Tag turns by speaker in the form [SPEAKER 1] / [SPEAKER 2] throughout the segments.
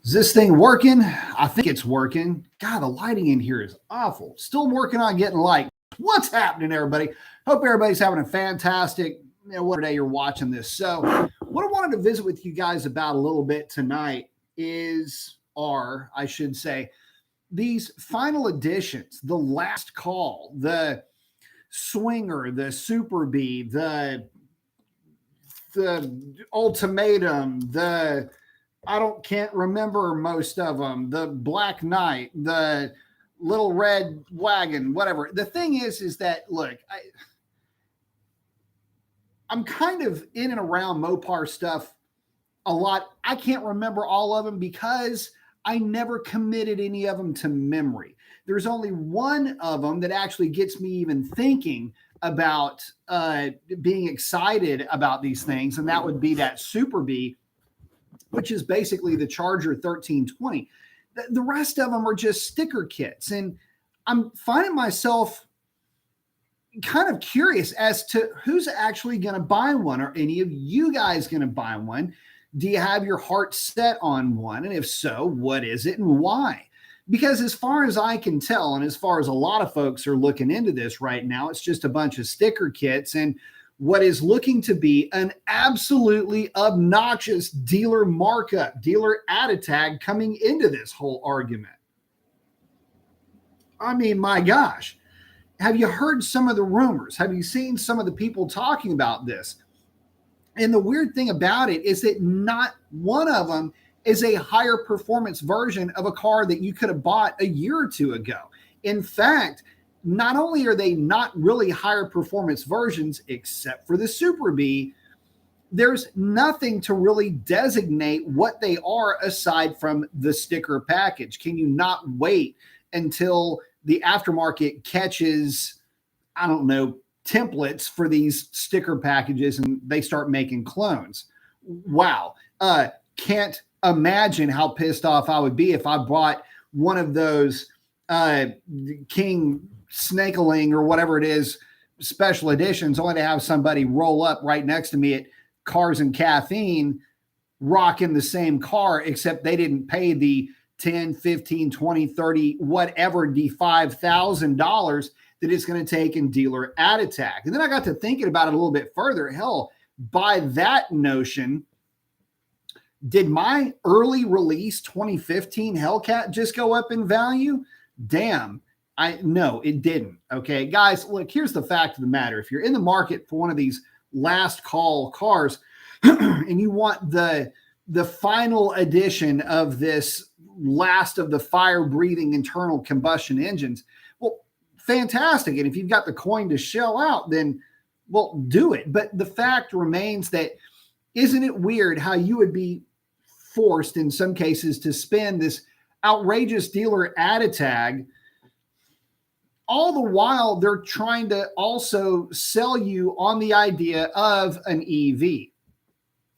[SPEAKER 1] Is this thing working? I think it's working. God, the lighting in here is awful. Still working on getting light. What's happening, everybody? Hope everybody's having a fantastic, whatever day you're watching this. So, what I wanted to visit with you guys about a little bit tonight I should say, these final editions, the last call, the swinger, the super B, the ultimatum, can't remember most of them. The Black Knight, the Little Red Wagon, whatever. The thing is that look, I'm kind of in and around Mopar stuff a lot. I can't remember all of them because I never committed any of them to memory. There's only one of them that actually gets me even thinking about being excited about these things, and that would be that Super B, which is basically the Charger 1320. The rest of them are just sticker kits. And I'm finding myself kind of curious as to who's actually going to buy one. Are any of you guys going to buy one? Do you have your heart set on one? And if so, what is it and why? Because as far as I can tell, and as far as a lot of folks are looking into this right now, it's just a bunch of sticker kits and what is looking to be an absolutely obnoxious dealer markup, dealer add tag coming into this whole argument. I mean, my gosh, have you heard some of the rumors? Have you seen some of the people talking about this? And the weird thing about it is that not one of them is a higher performance version of a car that you could have bought a year or two ago. In fact, not only are they not really higher performance versions, except for the Super B, there's nothing to really designate what they are aside from the sticker package. Can you not wait until the aftermarket catches, I don't know, templates for these sticker packages and they start making clones? Wow. Can't imagine how pissed off I would be if I bought one of those King Snakeling or whatever it is, special editions, only to have somebody roll up right next to me at Cars and Caffeine rocking the same car, except they didn't pay the 10, 15, 20, 30, whatever, the $5,000 that it's going to take in dealer add tag. And then I got to thinking about it a little bit further. Hell, by that notion, did my early release 2015 Hellcat just go up in value? Damn. No, it didn't. Okay, guys, look, here's the fact of the matter. If you're in the market for one of these last call cars and you want the final edition of this last of the fire breathing internal combustion engines, well, fantastic. And if you've got the coin to shell out, then well, do it. But the fact remains that isn't it weird how you would be forced in some cases to spend this outrageous dealer add tag, all the while they're trying to also sell you on the idea of an EV.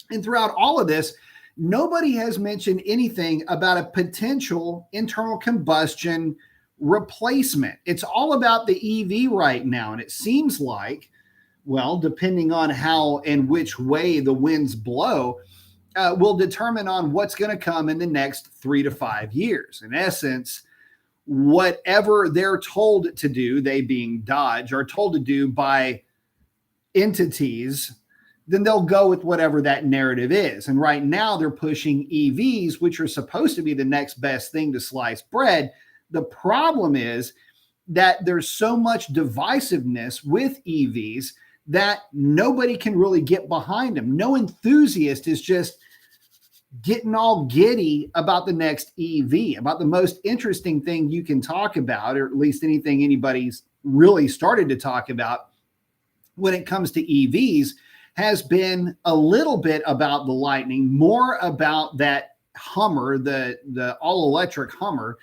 [SPEAKER 1] And throughout all of this, nobody has mentioned anything about a potential internal combustion replacement. It's all about the EV right now. And it seems like, well, depending on how and which way the winds blow, will determine on what's going to come in the next 3 to 5 years. In essence, whatever they're told to do, they being Dodge, are told to do by entities, then they'll go with whatever that narrative is. And right now they're pushing EVs, which are supposed to be the next best thing to sliced bread. The problem is that there's so much divisiveness with EVs that nobody can really get behind them. No enthusiast is just getting all giddy about the next EV, about the most interesting thing you can talk about, or at least anything anybody's really started to talk about when it comes to EVs, has been a little bit about the Lightning, more about that Hummer, the all-electric Hummer.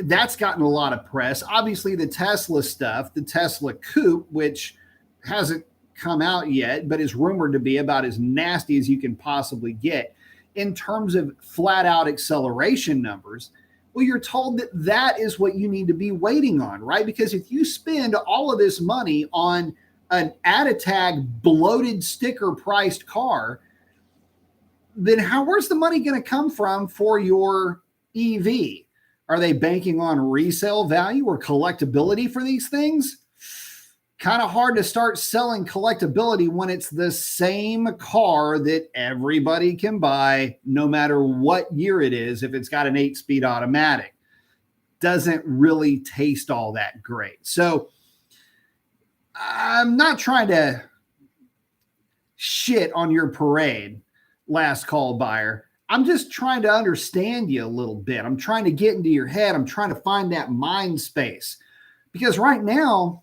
[SPEAKER 1] That's gotten a lot of press. Obviously, the Tesla stuff, the Tesla Coupe, which hasn't come out yet, but is rumored to be about as nasty as you can possibly get in terms of flat out acceleration numbers. Well, you're told that that is what you need to be waiting on, right? Because if you spend all of this money on an add a tag bloated sticker priced car, then where's the money going to come from for your EV? Are they banking on resale value or collectability for these things? Kind of hard to start selling collectability when it's the same car that everybody can buy, no matter what year it is, if it's got an 8-speed automatic. Doesn't really taste all that great. So I'm not trying to shit on your parade, last call buyer. I'm just trying to understand you a little bit. I'm trying to get into your head. I'm trying to find that mind space, because right now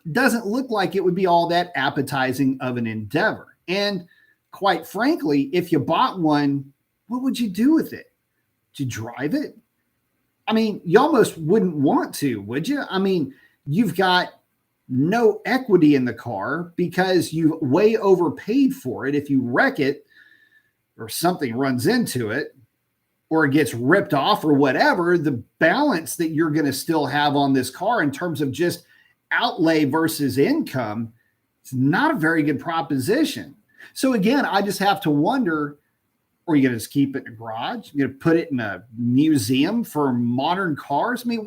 [SPEAKER 1] it doesn't look like it would be all that appetizing of an endeavor. And quite frankly, if you bought one, what would you do with it? Would you drive it? I mean, you almost wouldn't want to, would you? I mean, you've got no equity in the car because you way overpaid for it. If you wreck it or something runs into it or it gets ripped off or whatever, the balance that you're going to still have on this car in terms of just outlay versus income, it's not a very good proposition. So again, I just have to wonder, are you going to just keep it in a garage? You're going to put it in a museum for modern cars? I mean,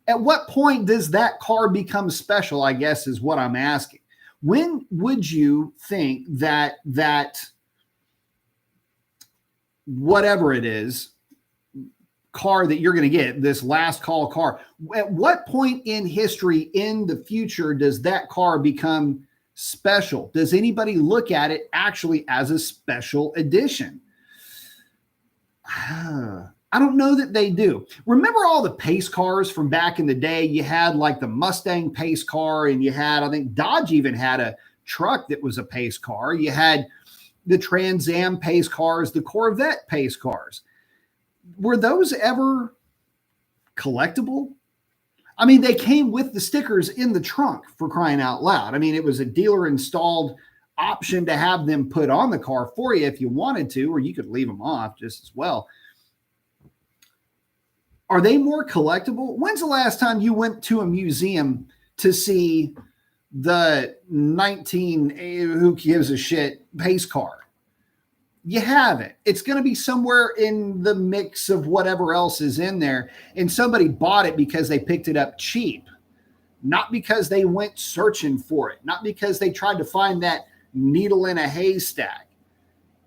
[SPEAKER 1] at what point does that car become special, I guess, is what I'm asking. When would you think that whatever it is, car that you're going to get, this last call car, at what point in history in the future does that car become special? Does anybody look at it actually as a special edition? I don't know that they do. Remember all the pace cars from back in the day? You had like the Mustang pace car, and you had, I think Dodge even had a truck that was a pace car. You had the Trans Am pace cars, the Corvette pace cars. Were those ever collectible? I mean, they came with the stickers in the trunk, for crying out loud. I mean, it was a dealer installed option to have them put on the car for you if you wanted to, or you could leave them off just as well. Are they more collectible? When's the last time you went to a museum to see the 19, who gives a shit, pace car? You haven't. It's going to be somewhere in the mix of whatever else is in there. And somebody bought it because they picked it up cheap, not because they went searching for it, not because they tried to find that needle in a haystack.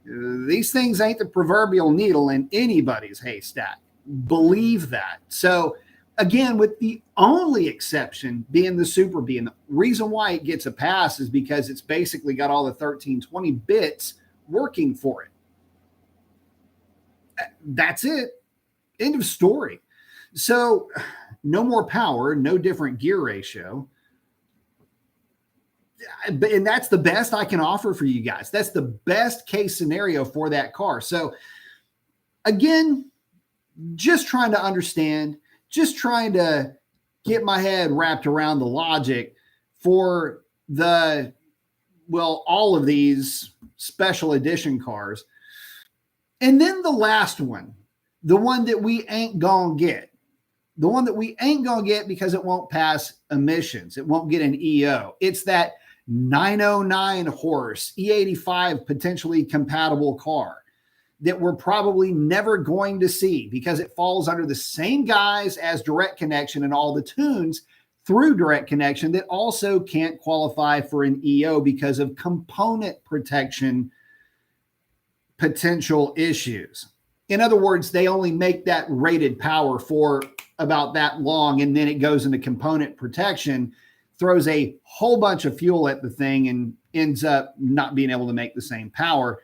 [SPEAKER 1] These things ain't the proverbial needle in anybody's haystack. Believe that. So again, with the only exception being the Super Bee, and the reason why it gets a pass is because it's basically got all the 1320 bits working for it. That's it. End of story. So no more power, no different gear ratio. And that's the best I can offer for you guys. That's the best case scenario for that car. So again, just trying to understand, just trying to get my head wrapped around the logic for all of these special edition cars. And then the last one, the one that we ain't gonna get. The one that we ain't gonna get because it won't pass emissions. It won't get an EO. It's that 909 horse E85 potentially compatible car that we're probably never going to see because it falls under the same guise as direct connection and all the tunes through direct connection that also can't qualify for an EO because of component protection potential issues. In other words, they only make that rated power for about that long, and then it goes into component protection, throws a whole bunch of fuel at the thing, and ends up not being able to make the same power.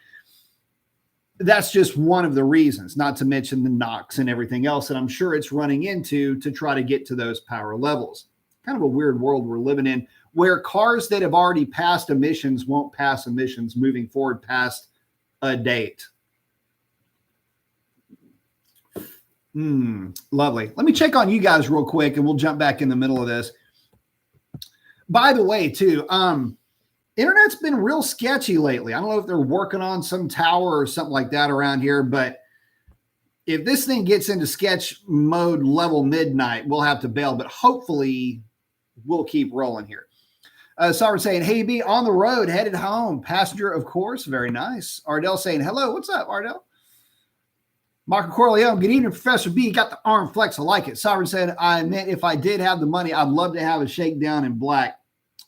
[SPEAKER 1] That's just one of the reasons, not to mention the NOx and everything else that I'm sure it's running into to try to get to those power levels. Kind of a weird world we're living in, where cars that have already passed emissions won't pass emissions moving forward past a date. Lovely. Let me check on you guys real quick, and we'll jump back in the middle of this. By the way, too, internet's been real sketchy lately. I don't know if they're working on some tower or something like that around here, but if this thing gets into sketch mode level midnight, we'll have to bail, but hopefully we'll keep rolling here. Sovereign saying, hey, be on the road, headed home. Passenger, of course. Very nice. Ardell saying, hello. What's up, Ardell? Marco Corleone, good evening, Professor B. Got the arm flex. I like it. Sovereign said, I meant if I did have the money, I'd love to have a shakedown in black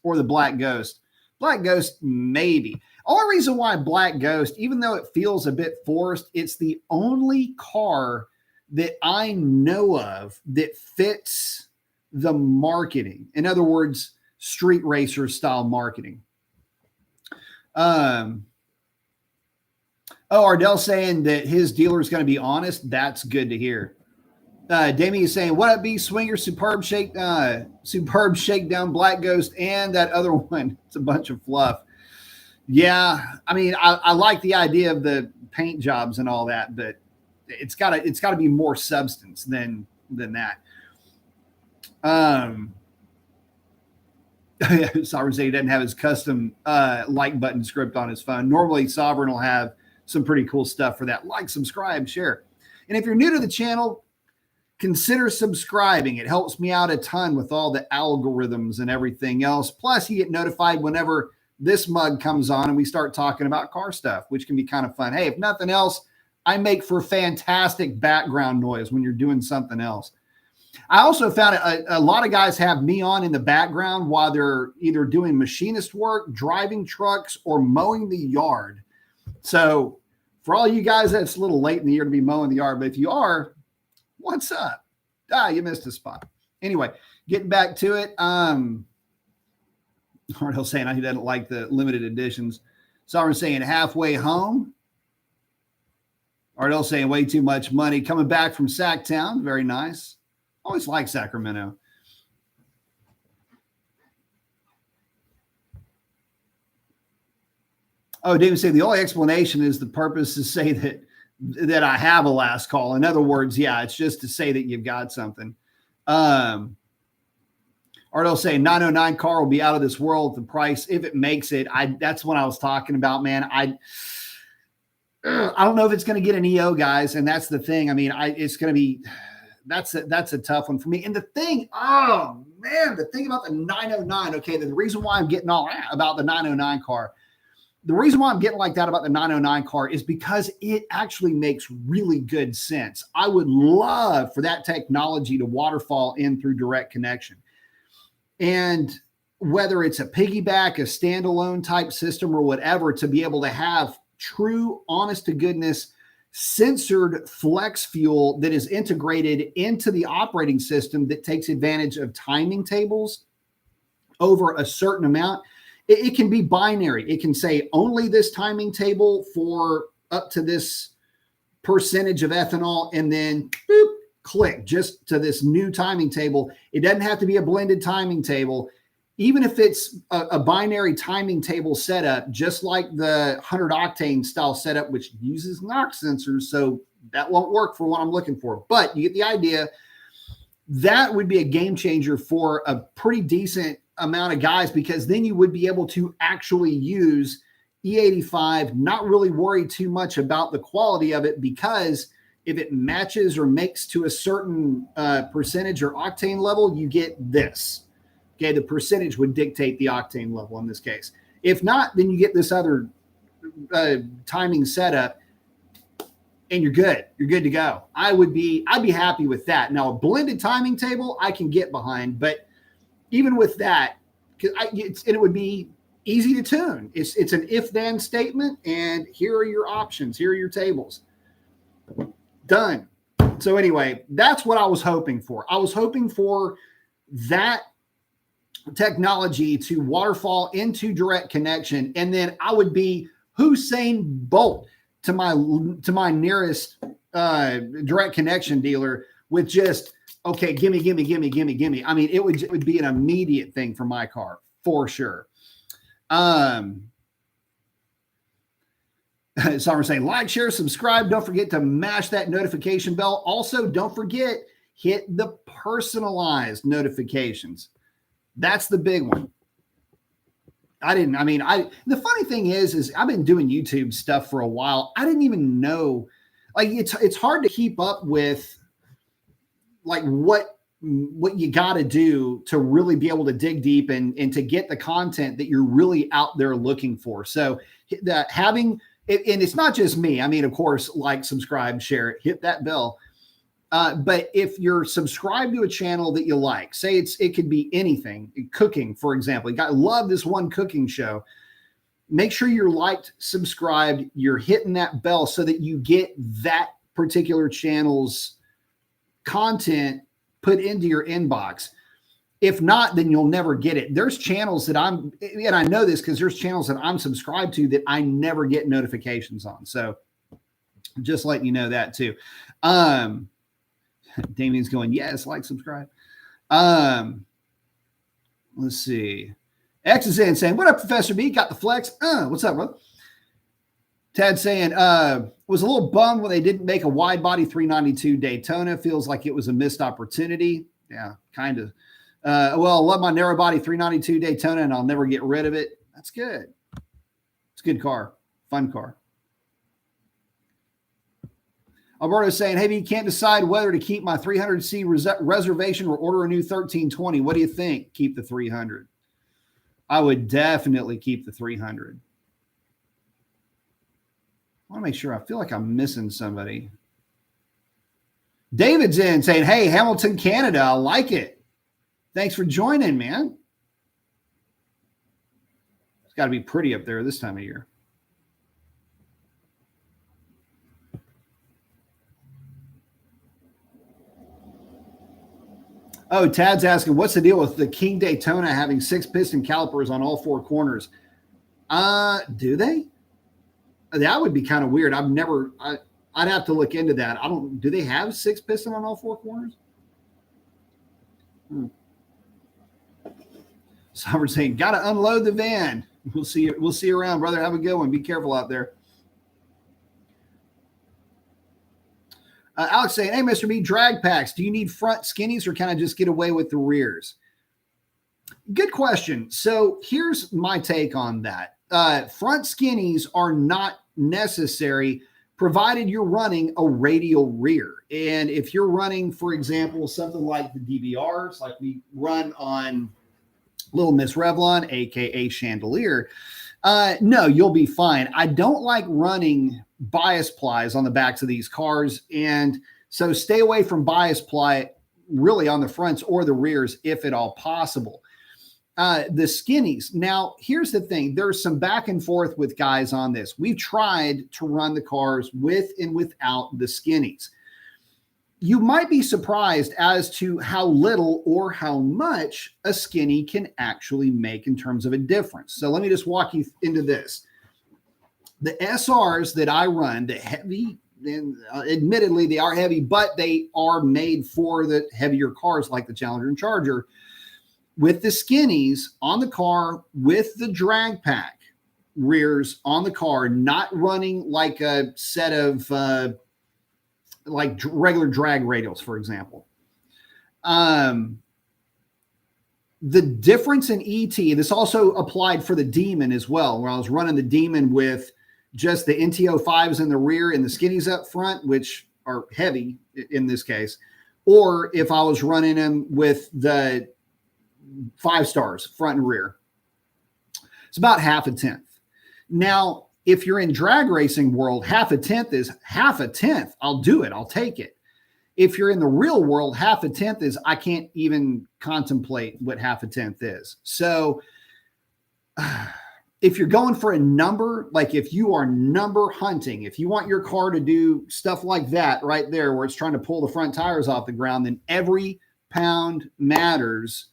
[SPEAKER 1] or the Black Ghost. Black Ghost, maybe. Only reason why Black Ghost, even though it feels a bit forced, it's the only car that I know of that fits the marketing. In other words, street racer style marketing. Ardell saying that his dealer is going to be honest. That's good to hear. Damien is saying, what up, B Swinger, superb shakedown, Black Ghost, and that other one. It's a bunch of fluff. Yeah, I mean, I like the idea of the paint jobs and all that, but it's gotta be more substance than that. Sovereign say he doesn't have his custom like button script on his phone. Normally, Sovereign will have some pretty cool stuff for that. Like, subscribe, share. And if you're new to the channel, consider subscribing. It helps me out a ton with all the algorithms and everything else. Plus, you get notified whenever this mug comes on and we start talking about car stuff, which can be kind of fun. Hey, if nothing else, I make for fantastic background noise when you're doing something else. I also found a lot of guys have me on in the background while they're either doing machinist work, driving trucks, or mowing the yard. So for all you guys, that's a little late in the year to be mowing the yard, but if you are, what's up? You missed a spot. Anyway, getting back to it. Ardell saying he doesn't like the limited editions. Sovereign saying halfway home. Ardell saying way too much money. Coming back from Sacktown. Very nice. Always like Sacramento. Oh, David saying the only explanation is the purpose to say that I have a last call. In other words, yeah, it's just to say that you've got something. Ardell saying 909 car will be out of this world. The price, if it makes it, that's what I was talking about, man. I don't know if it's going to get an EO, guys, and that's the thing. I mean, it's going to be that's a tough one for me. And the thing, oh man, the thing about the 909. Okay, the reason why I'm getting all about the 909 car. The reason why I'm getting like that about the 909 car is because it actually makes really good sense. I would love for that technology to waterfall in through direct connection. And whether it's a piggyback, a standalone type system or whatever, to be able to have true, honest to goodness, censored flex fuel that is integrated into the operating system that takes advantage of timing tables over a certain amount. It can be binary. It can say only this timing table for up to this percentage of ethanol, and then boop, click just to this new timing table. It doesn't have to be a blended timing table. Even if it's a binary timing table setup, just like the 100 octane style setup, which uses NOx sensors. So that won't work for what I'm looking for, but you get the idea. That would be a game changer for a pretty decent amount of guys, because then you would be able to actually use E85, not really worry too much about the quality of it, because if it matches or makes to a certain percentage or octane level, you get this. Okay, the percentage would dictate the octane level in this case. If not, then you get this other timing setup, and you're good. You're good to go. I'd be happy with that. Now, a blended timing table I can get behind, but even with that, it would be easy to tune. It's an if-then statement, and here are your options. Here are your tables. Done. So anyway, that's what I was hoping for. I was hoping for that technology to waterfall into direct connection, and then I would be Usain Bolt to my nearest direct connection dealer with just, okay, gimme. I mean, it would be an immediate thing for my car for sure. Some are saying like, share, subscribe. Don't forget to mash that notification bell. Also, don't forget, hit the personalized notifications. That's the big one. The funny thing is I've been doing YouTube stuff for a while. I didn't even know, like, it's hard to keep up with like what what you got to do to really be able to dig deep and to get the content that you're really out there looking for. So that having it, and it's not just me. I mean, of course, like, subscribe, share it, hit that bell. But if you're subscribed to a channel that you like, say it could be anything, cooking, for example. I love this one cooking show. Make sure you're liked, subscribed, you're hitting that bell so that you get that particular channel's content put into your inbox. If not, then you'll never get it. There's channels that and I know this because there's channels that I'm subscribed to that I never get notifications on. So just letting you know that too. Damien's going, yes, like, subscribe. Let's see. X is in saying, what up, Professor B? Got the flex? What's up, bro? Tad saying, was a little bummed when they didn't make a wide body 392 Daytona. Feels like it was a missed opportunity. Yeah, kind of. Well, I love my narrow body 392 Daytona, and I'll never get rid of it. That's good. It's a good car. Fun car. Alberto's saying, hey, you can't decide whether to keep my 300C reservation or order a new 1320. What do you think? Keep the 300. I would definitely keep the 300. I want to make sure. I feel like I'm missing somebody. David's in saying, hey, Hamilton, Canada, I like it. Thanks for joining, man. It's got to be pretty up there this time of year. Oh, Tad's asking, what's the deal with the King Daytona having 6-piston calipers on all 4 corners? Do they? That would be kind of weird. I'd have to look into that. Do they have 6-piston on all 4 corners? Someone's saying, got to unload the van. We'll see you around, brother. Have a good one. Be careful out there. Alex saying, hey, Mr. B, drag packs. Do you need front skinnies or can I just get away with the rears? Good question. So here's my take on that. Front skinnies are not necessary provided you're running a radial rear. And if you're running, for example, something like the DVRs, like we run on Little Miss Revlon, aka Chandelier, no, you'll be fine. I don't like running bias plies on the backs of these cars, and so stay away from bias ply really on the fronts or the rears if at all possible. The skinnies. Now, here's the thing. There's some back and forth with guys on this. We've tried to run the cars with and without the skinnies. You might be surprised as to how little or how much a skinny can actually make in terms of a difference. So let me just walk you into this. The SRs that I run, the heavy, and admittedly they are heavy, but they are made for the heavier cars like the Challenger and Charger. With the skinnies on the car, with the drag pack rears on the car, not running like a set of like regular drag radials, for example. The difference in ET, this also applied for the Demon as well, where I was running the Demon with just the NT05s in the rear and the skinnies up front, which are heavy in this case, or if I was running them with the 5 stars front and rear. It's about half a tenth. Now, if you're in drag racing world, half a tenth is half a tenth. I'll do it. I'll take it. If you're in the real world, half a tenth is, I can't even contemplate what half a tenth is. So if you're going for a number, like if you are number hunting, if you want your car to do stuff like that right there, where it's trying to pull the front tires off the ground, then every pound matters.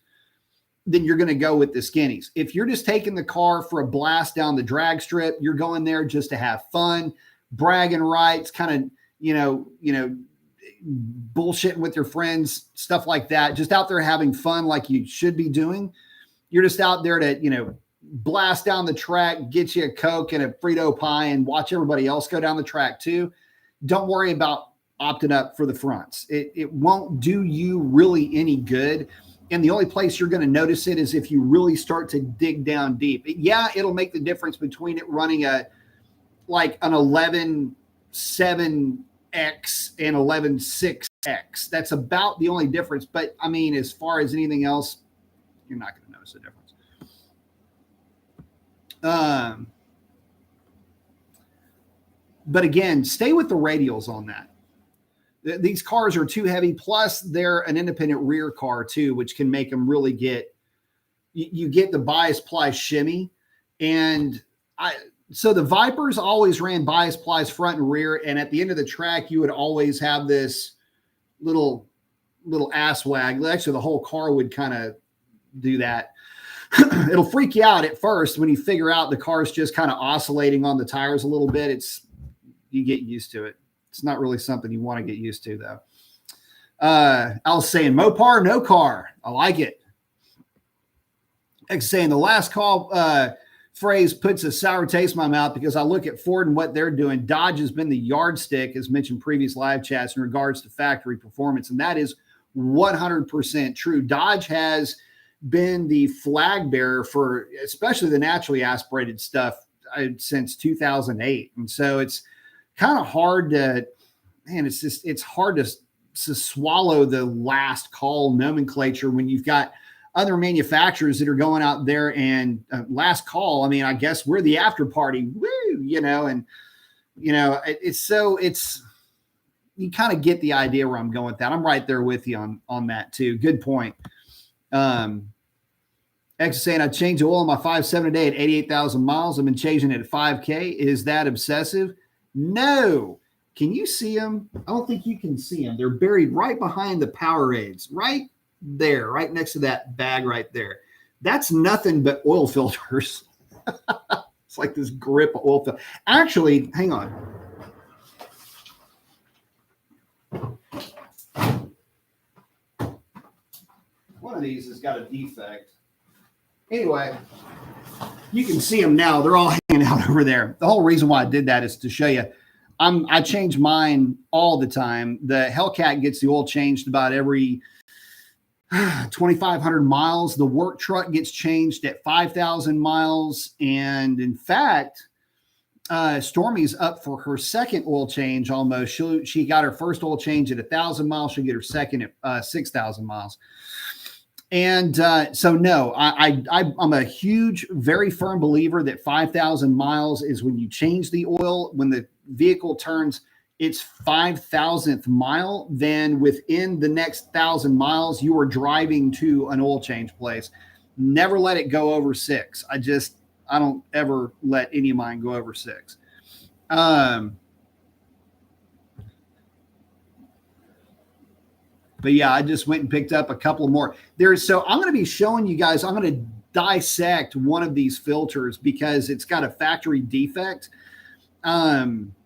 [SPEAKER 1] Then you're going to go with the skinnies. If you're just taking the car for a blast down the drag strip, you're going there just to have fun, bragging rights, kind of, bullshitting with your friends, stuff like that, just out there having fun like you should be doing. You're just out there to, blast down the track, get you a Coke and a Frito pie and watch everybody else go down the track too. Don't worry about opting up for the fronts. It won't do you really any good. And the only place you're going to notice it is if you really start to dig down deep. Yeah, it'll make the difference between it running an 11.7X and 11.6 X. That's about the only difference. But I mean, as far as anything else, you're not going to notice the difference. But again, stay with the radials on that. These cars are too heavy. Plus, they're an independent rear car too, which can make them really get, you get the bias ply shimmy. And so the Vipers always ran bias plies front and rear. And at the end of the track, you would always have this little ass wag. Actually, the whole car would kind of do that. It'll freak you out at first when you figure out the car's just kind of oscillating on the tires a little bit. You get used to it. It's not really something you want to get used to, though. I was saying Mopar, no car. I like it. Saying the last call phrase puts a sour taste in my mouth because I look at Ford and what they're doing. Dodge has been the yardstick, as mentioned previous live chats, in regards to factory performance, and that is 100% true. Dodge has been the flag bearer for especially the naturally aspirated stuff since 2008, and so it's kind of hard to, it's hard to swallow the last call nomenclature when you've got other manufacturers that are going out there and last call. I mean, I guess we're the after party, woo, you kind of get the idea where I'm going with that. I'm right there with you on that too. Good point. X is saying I changed the oil on my 5.7 a day at 88,000 miles. I've been changing it at 5K. Is that obsessive? No. Can you see them? I don't think you can see them. They're buried right behind the Powerades, right there, right next to that bag right there. That's nothing but oil filters. It's like this grip of oil filter. Actually, hang on. One of these has got a defect. Anyway, you can see them now. They're all hanging out over there. The whole reason why I did that is to show you I change mine all the time. The Hellcat gets the oil changed about every 2,500 miles. The work truck gets changed at 5,000 miles. And in fact, Stormy's up for her second oil change almost. She got her first oil change at 1,000 miles. She'll get her second at 6,000 miles. And so, no, I'm a huge, very firm believer that 5,000 miles is when you change the oil. When the vehicle turns its 5,000th mile, then within the next 1,000 miles, you are driving to an oil change place. Never let it go over 6. I don't ever let any of mine go over 6. But yeah, I just went and picked up a couple more. So I'm going to be showing you guys, I'm going to dissect one of these filters because it's got a factory defect.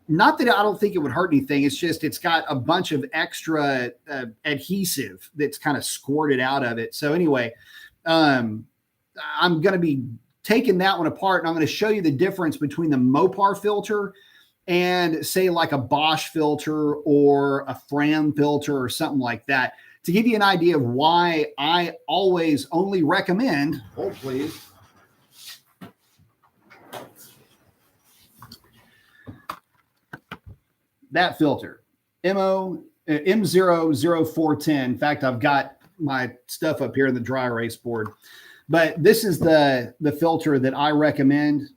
[SPEAKER 1] Not that I don't think it would hurt anything. It's just, it's got a bunch of extra adhesive that's kind of squirted out of it. So anyway, I'm going to be taking that one apart and I'm going to show you the difference between the Mopar filter and say like a Bosch filter or a Fram filter or something like that, to give you an idea of why I always only recommend, hold please, that filter, M00410. In fact, I've got my stuff up here in the dry erase board, but this is the filter that I recommend.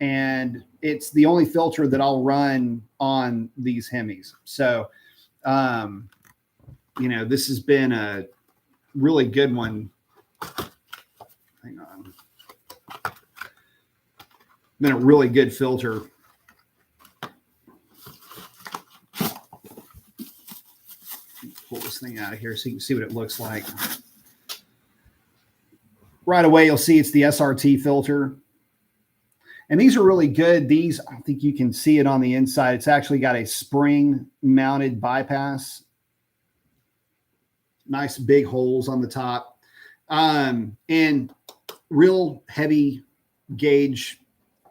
[SPEAKER 1] And it's the only filter that I'll run on these Hemis. So, this has been a really good one. Hang on. Been a really good filter. Pull this thing out of here so you can see what it looks like. Right away, you'll see it's the SRT filter. And these are really good. These, I think you can see it on the inside. It's actually got a spring mounted bypass. Nice big holes on the top. And real heavy gauge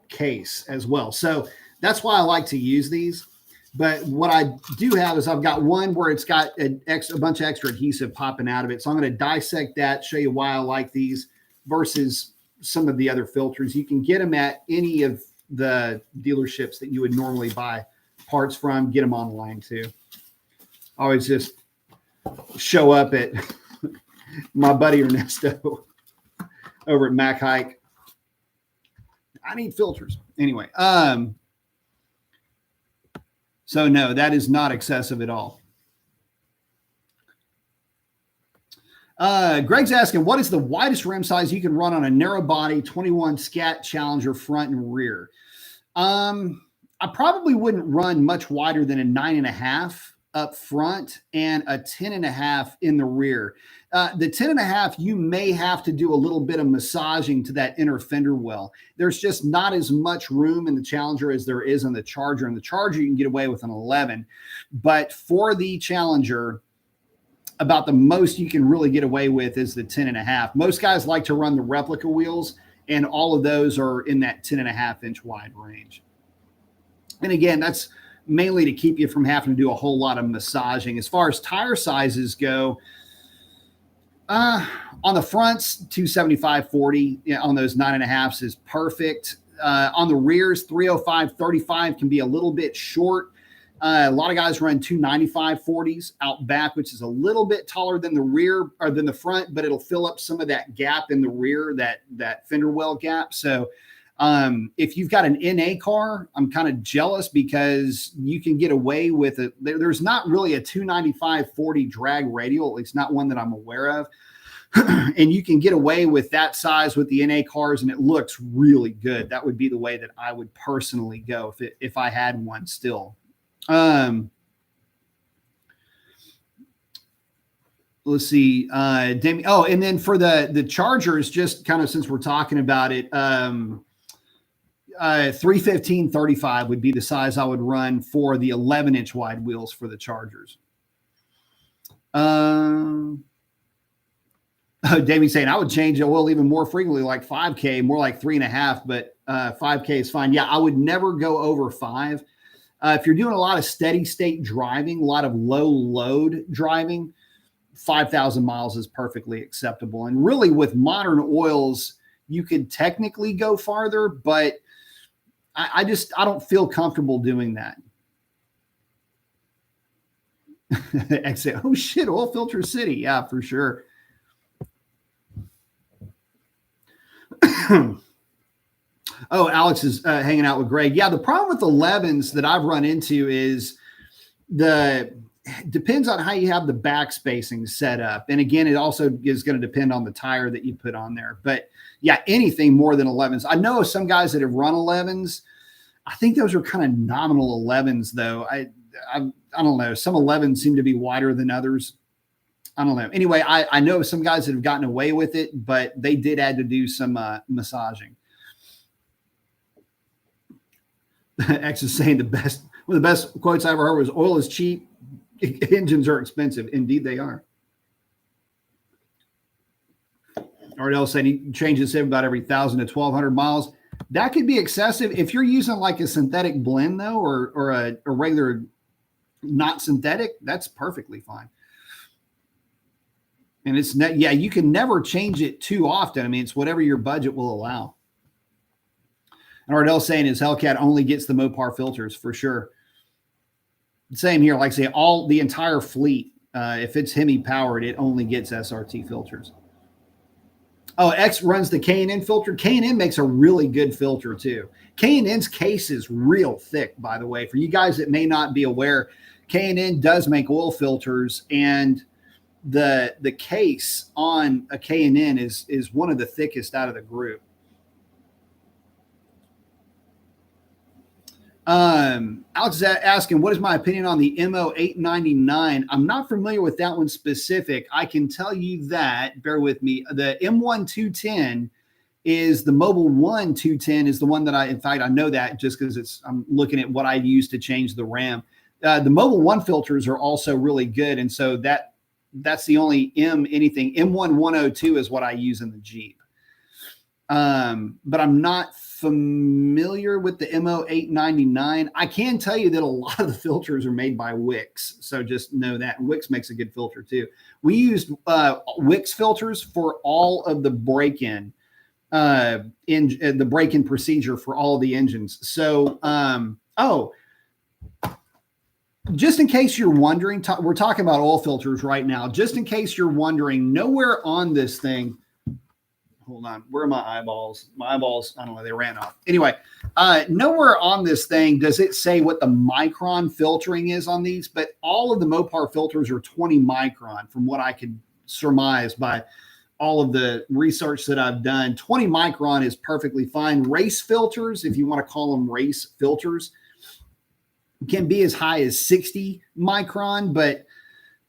[SPEAKER 1] case as well. So that's why I like to use these. But what I do have is I've got one where it's got a bunch of extra adhesive popping out of it. So I'm going to dissect that, show you why I like these versus some of the other filters. You can get them at any of the dealerships that you would normally buy parts from. Get them online too. Always just show up at my buddy Ernesto over at Mac Hike. I need filters. Anyway, so no, that is not excessive at all. Greg's asking, what is the widest rim size you can run on a narrow body 21 Scat Challenger front and rear? I probably wouldn't run much wider than a 9.5 up front and a 10.5 in the rear. The 10.5, you may have to do a little bit of massaging to that inner fender well. There's just not as much room in the Challenger as there is in the Charger. In the Charger, you can get away with an 11. But for the Challenger, about the most you can really get away with is the 10.5. Most guys like to run the replica wheels, and all of those are in that 10.5 inch wide range. And again, that's mainly to keep you from having to do a whole lot of massaging. As far as tire sizes go, on the fronts, 275/40 on those 9.5s is perfect. On the rears, 305/35 can be a little bit short. A lot of guys run 295/40s out back, which is a little bit taller than the rear or than the front, but it'll fill up some of that gap in the rear, that fender well gap. So if you've got an NA car, I'm kind of jealous because you can get away with it. There's not really a 295/40 drag radial, at least not one that I'm aware of. And you can get away with that size with the NA cars, and it looks really good. That would be the way that I would personally go if I had one still. Let's see. And then for the Chargers, just kind of since we're talking about it, 315/35 would be the size I would run for the 11-inch wide wheels for the Chargers. Davey's saying I would change the oil even more frequently, like 5K, more like 3.5, but 5K is fine. Yeah, I would never go over 5. If you're doing a lot of steady state driving, a lot of low load driving, 5,000 miles is perfectly acceptable. And really with modern oils, you could technically go farther, but I don't feel comfortable doing that. Exit. Oh shit, oil filter city. Yeah, for sure. Oh, Alex is hanging out with Greg. Yeah, the problem with 11s that I've run into is depends on how you have the back spacing set up. And again, it also is going to depend on the tire that you put on there. But yeah, anything more than 11s. I know some guys that have run 11s. I think those are kind of nominal 11s, though. I don't know. Some 11s seem to be wider than others. I don't know. Anyway, I know some guys that have gotten away with it, but they did add to do some massaging. X is saying one of the best quotes I ever heard was, oil is cheap, engines are expensive. Indeed they are. Ardell saying he changes it about every 1,000 to 1,200 miles. That could be excessive. If you're using like a synthetic blend, though, or a regular not synthetic, that's perfectly fine. And it's you can never change it too often. I mean, it's whatever your budget will allow. And Ardell's saying his Hellcat only gets the Mopar filters for sure. Same here. Like I say, the entire fleet, if it's Hemi powered, it only gets SRT filters. Oh, X runs the K&N filter. K&N makes a really good filter too. K&N's case is real thick, by the way. For you guys that may not be aware, K&N does make oil filters, and the case on a K&N is one of the thickest out of the group. Alex is asking, what is my opinion on the MO899? I'm not familiar with that one specific. I can tell you that, bear with me, the M1 210 is the Mobile One 210 is the one that I know that just because I'm looking at what I use to change the RAM. The Mobile One filters are also really good. And so that's the only M1 102 is what I use in the Jeep. But I'm not familiar with the MO899. I can tell you that a lot of the filters are made by Wix. So just know that. And Wix makes a good filter too. We used Wix filters for all of the break-in, the break-in procedure for all of the engines. So, just in case you're wondering, we're talking about oil filters right now. Just in case you're wondering, nowhere on this thing, hold on, where are my eyeballs? My eyeballs, I don't know, they ran off. Anyway, nowhere on this thing does it say what the micron filtering is on these, but all of the Mopar filters are 20 micron from what I could surmise by all of the research that I've done. 20 micron is perfectly fine. Race filters, if you want to call them race filters, can be as high as 60 micron, but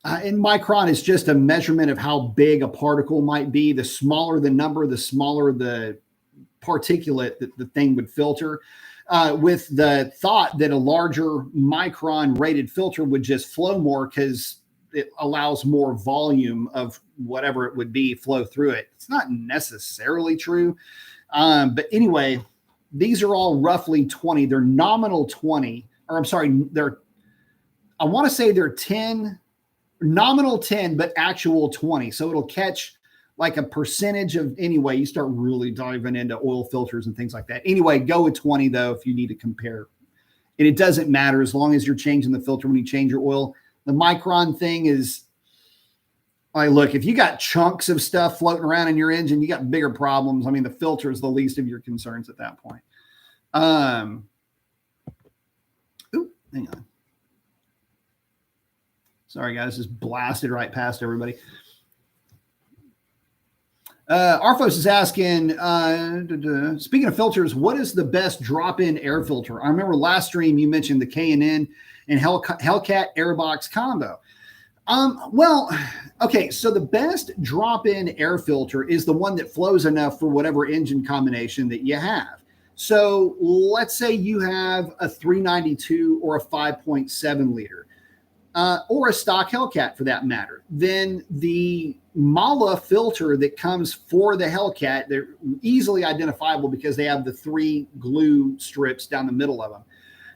[SPEAKER 1] and micron is just a measurement of how big a particle might be. The smaller the number, the smaller the particulate that the thing would filter, with the thought that a larger micron rated filter would just flow more because it allows more volume of whatever it would be flow through it. It's not necessarily true. But anyway, these are all roughly 20. They're nominal 20, or I'm sorry, I want to say they're 10, nominal 10, but actual 20. So it'll catch like a percentage of, anyway, you start really diving into oil filters and things like that. Anyway, go with 20 though, if you need to compare. And it doesn't matter as long as you're changing the filter when you change your oil. The micron thing is, like, look, if you got chunks of stuff floating around in your engine, you got bigger problems. I mean, the filter is the least of your concerns at that point. Hang on. Sorry, guys, just blasted right past everybody. Arfos is asking, speaking of filters, what is the best drop-in air filter? I remember last stream you mentioned the K&N and Hellcat Airbox combo. Well, okay, so the best drop-in air filter is the one that flows enough for whatever engine combination that you have. So let's say you have a 392 or a 5.7 liter, or a stock Hellcat for that matter. Then the Mala filter that comes for the Hellcat, they're easily identifiable because they have the 3 glue strips down the middle of them.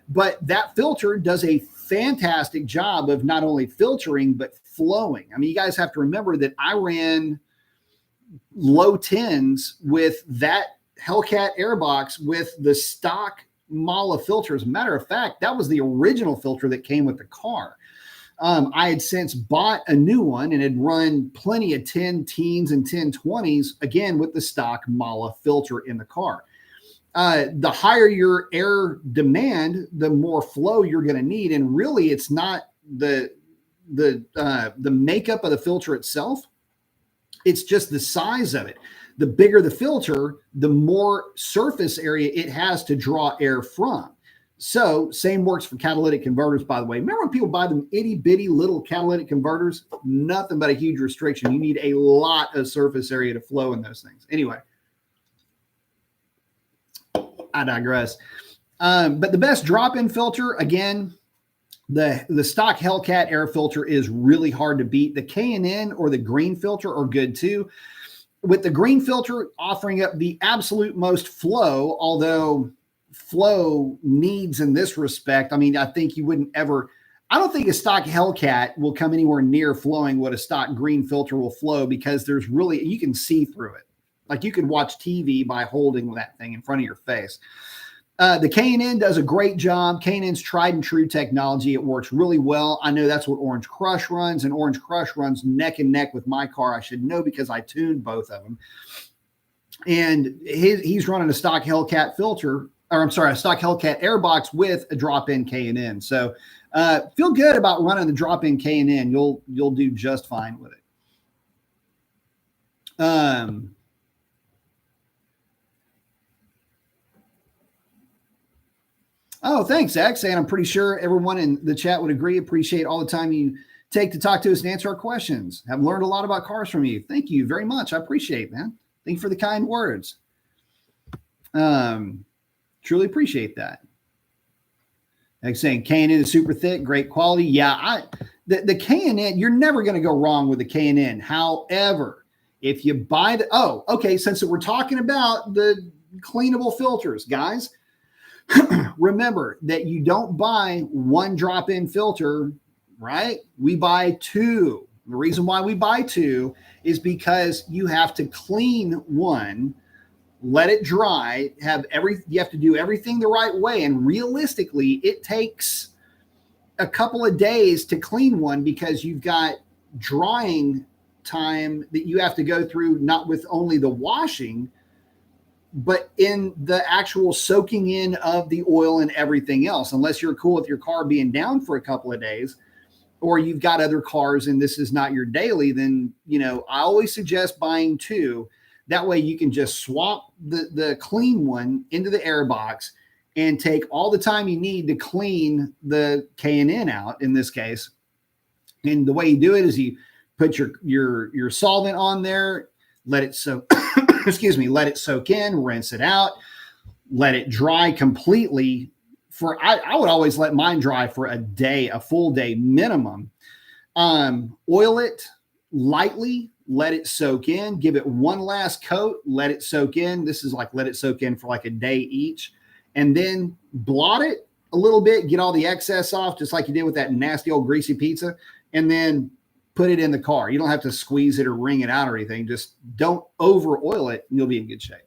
[SPEAKER 1] But that filter does a fantastic job of not only filtering, but flowing. I mean, you guys have to remember that I ran low 10s with that Hellcat Airbox with the stock Mala filter. As a matter of fact, that was the original filter that came with the car. I had since bought a new one and had run plenty of 10 teens and 10 20s, again, with the stock Mala filter in the car. The higher your air demand, the more flow you're going to need. And really, it's not the makeup of the filter itself. It's just the size of it. The bigger the filter, the more surface area it has to draw air from. So same works for catalytic converters, by the way. Remember when people buy them itty bitty little catalytic converters? Nothing but a huge restriction. You need a lot of surface area to flow in those things. Anyway, I digress. But the best drop-in filter, again, the stock Hellcat air filter is really hard to beat. The K&N or the green filter are good too. With the green filter offering up the absolute most flow, although flow needs in this respect, I mean, I think you wouldn't ever, I don't think a stock Hellcat will come anywhere near flowing what a stock green filter will flow, because there's really, you can see through it. Like you could watch TV by holding that thing in front of your face. The K&N does a great job. K&N's tried and true technology. It works really well. I know that's what Orange Crush runs, and Orange Crush runs neck and neck with my car. I should know because I tuned both of them. And he's running a stock Hellcat filter, or I'm sorry, a stock Hellcat Airbox with a drop-in K&N. So feel good about running the drop-in K&N. You'll do just fine with it. Oh, thanks, Zach. And I'm pretty sure everyone in the chat would agree. Appreciate all the time you take to talk to us and answer our questions. Have learned a lot about cars from you. Thank you very much. I appreciate it, man. Thank you for the kind words. Truly appreciate that. Like saying K&N is super thick, great quality. Yeah, the K&N, you're never going to go wrong with the K&N. However, if you buy since we're talking about the cleanable filters, guys, remember that you don't buy one drop-in filter, right? We buy two. The reason why we buy two is because you have to clean one, let it dry, you have to do everything the right way. And realistically, it takes a couple of days to clean one because you've got drying time that you have to go through, not with only the washing, but in the actual soaking in of the oil and everything else. Unless you're cool with your car being down for a couple of days, or you've got other cars and this is not your daily, then, I always suggest buying two. That way you can just swap the clean one into the air box and take all the time you need to clean the K&N out in this case. And the way you do it is you put your solvent on there, let it soak, let it soak in, rinse it out, let it dry completely. I would always let mine dry for a day, a full day minimum. Oil it lightly, let it soak in, give it one last coat, let it soak in. This is like, let it soak in for like a day each, and then blot it a little bit, get all the excess off, just like you did with that nasty old greasy pizza, and then put it in the car. You don't have to squeeze it or wring it out or anything. Just don't over oil it and you'll be in good shape.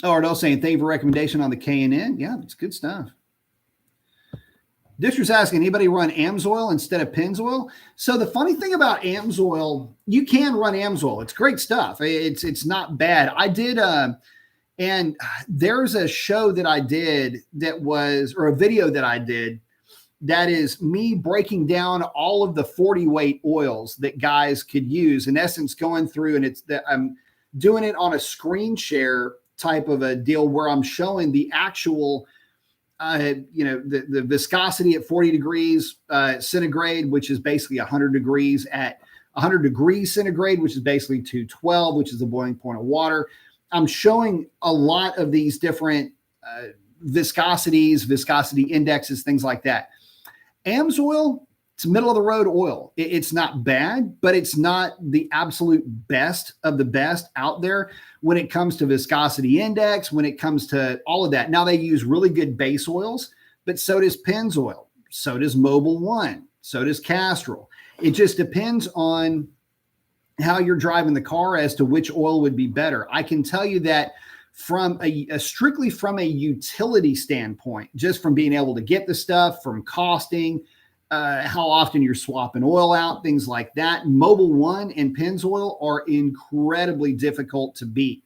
[SPEAKER 1] Oh, Ardell saying, thank you for recommendation on the K&N. Yeah, it's good stuff. Dishers asking, anybody run AMSOIL instead of Pennzoil? So the funny thing about AMSOIL, you can run AMSOIL. It's great stuff. It's not bad. I did, and there's a show that I did or a video that I did that is me breaking down all of the 40 weight oils that guys could use. In essence, going through, and I'm doing it on a screen share type of a deal where I'm showing the actual, the viscosity at 40 degrees centigrade, which is basically 100 degrees at 100 degrees centigrade, which is basically 212, which is the boiling point of water. I'm showing a lot of these different viscosities, viscosity indexes, things like that. AMSOIL, it's middle of the road oil. It's not bad, but it's not the absolute best of the best out there when it comes to viscosity index, when it comes to all of that. Now they use really good base oils, but so does Pennzoil, so does Mobil 1, so does Castrol. It just depends on how you're driving the car as to which oil would be better. I can tell you that from strictly from a utility standpoint, just from being able to get the stuff, from costing, how often you're swapping oil out, things like that, Mobil 1 and Pennzoil are incredibly difficult to beat.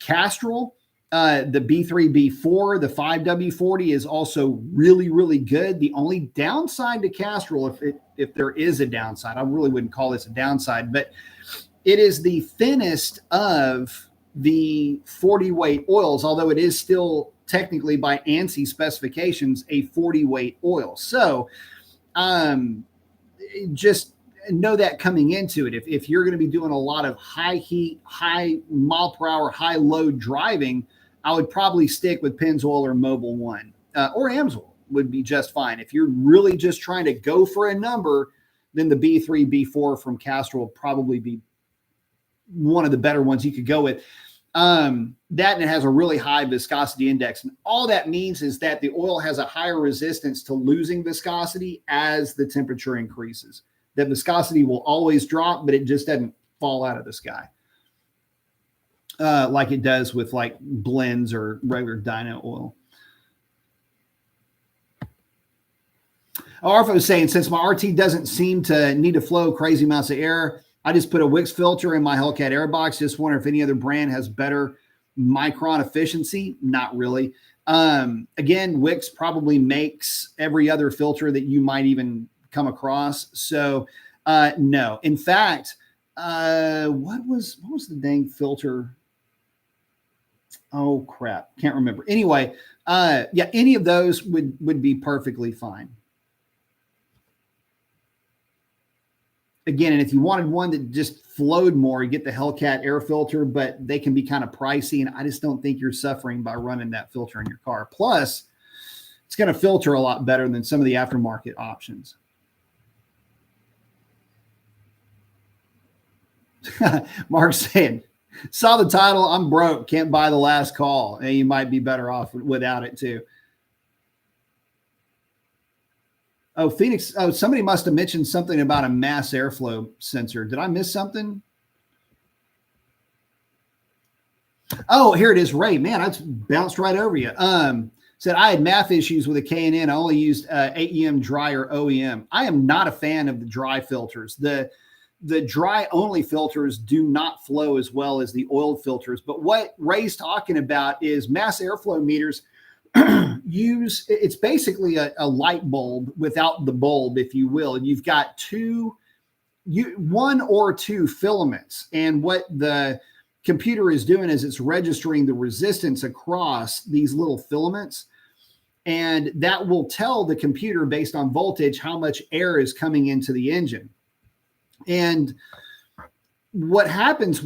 [SPEAKER 1] Castrol, the B3, B4, the 5W40 is also really, really good. The only downside to Castrol, if there is a downside, I really wouldn't call this a downside, but it is the thinnest of the 40 weight oils, although it is still technically by ANSI specifications a 40 weight oil. So just know that coming into it. If you're going to be doing a lot of high heat, high mile per hour, high load driving, I would probably stick with Pennzoil or Mobil 1 or AMSOIL would be just fine. If you're really just trying to go for a number, then the B3, B4 from Castrol will probably be one of the better ones you could go with. That, and it has a really high viscosity index. And all that means is that the oil has a higher resistance to losing viscosity as the temperature increases. That viscosity will always drop, but it just doesn't fall out of the sky. Like it does with like blends or regular dyno oil. Arfa was saying, since my RT doesn't seem to need to flow crazy amounts of air, I just put a Wix filter in my Hellcat air box. Just wonder if any other brand has better micron efficiency. Not really. Again, Wix probably makes every other filter that you might even come across. So no. In fact, what was the dang filter? Oh crap, can't remember. Anyway, yeah, any of those would be perfectly fine. Again, and if you wanted one that just flowed more, you get the Hellcat air filter, but they can be kind of pricey, and I just don't think you're suffering by running that filter in your car. Plus, it's going to filter a lot better than some of the aftermarket options. Mark saying, saw the title, I'm broke, can't buy the last call. And you might be better off without it too. Oh, Phoenix. Oh, somebody must have mentioned something about a mass airflow sensor. Did I miss something? Oh, here it is, Ray. Man, I bounced right over you. Said, I had math issues with a K&N. I only used AEM dry or OEM. I am not a fan of the dry filters. The dry only filters do not flow as well as the oiled filters. But what Ray's talking about is mass airflow meters it's basically a light bulb without the bulb, if you will. And you've got one or two filaments. And what the computer is doing is it's registering the resistance across these little filaments. And that will tell the computer based on voltage how much air is coming into the engine. And what happens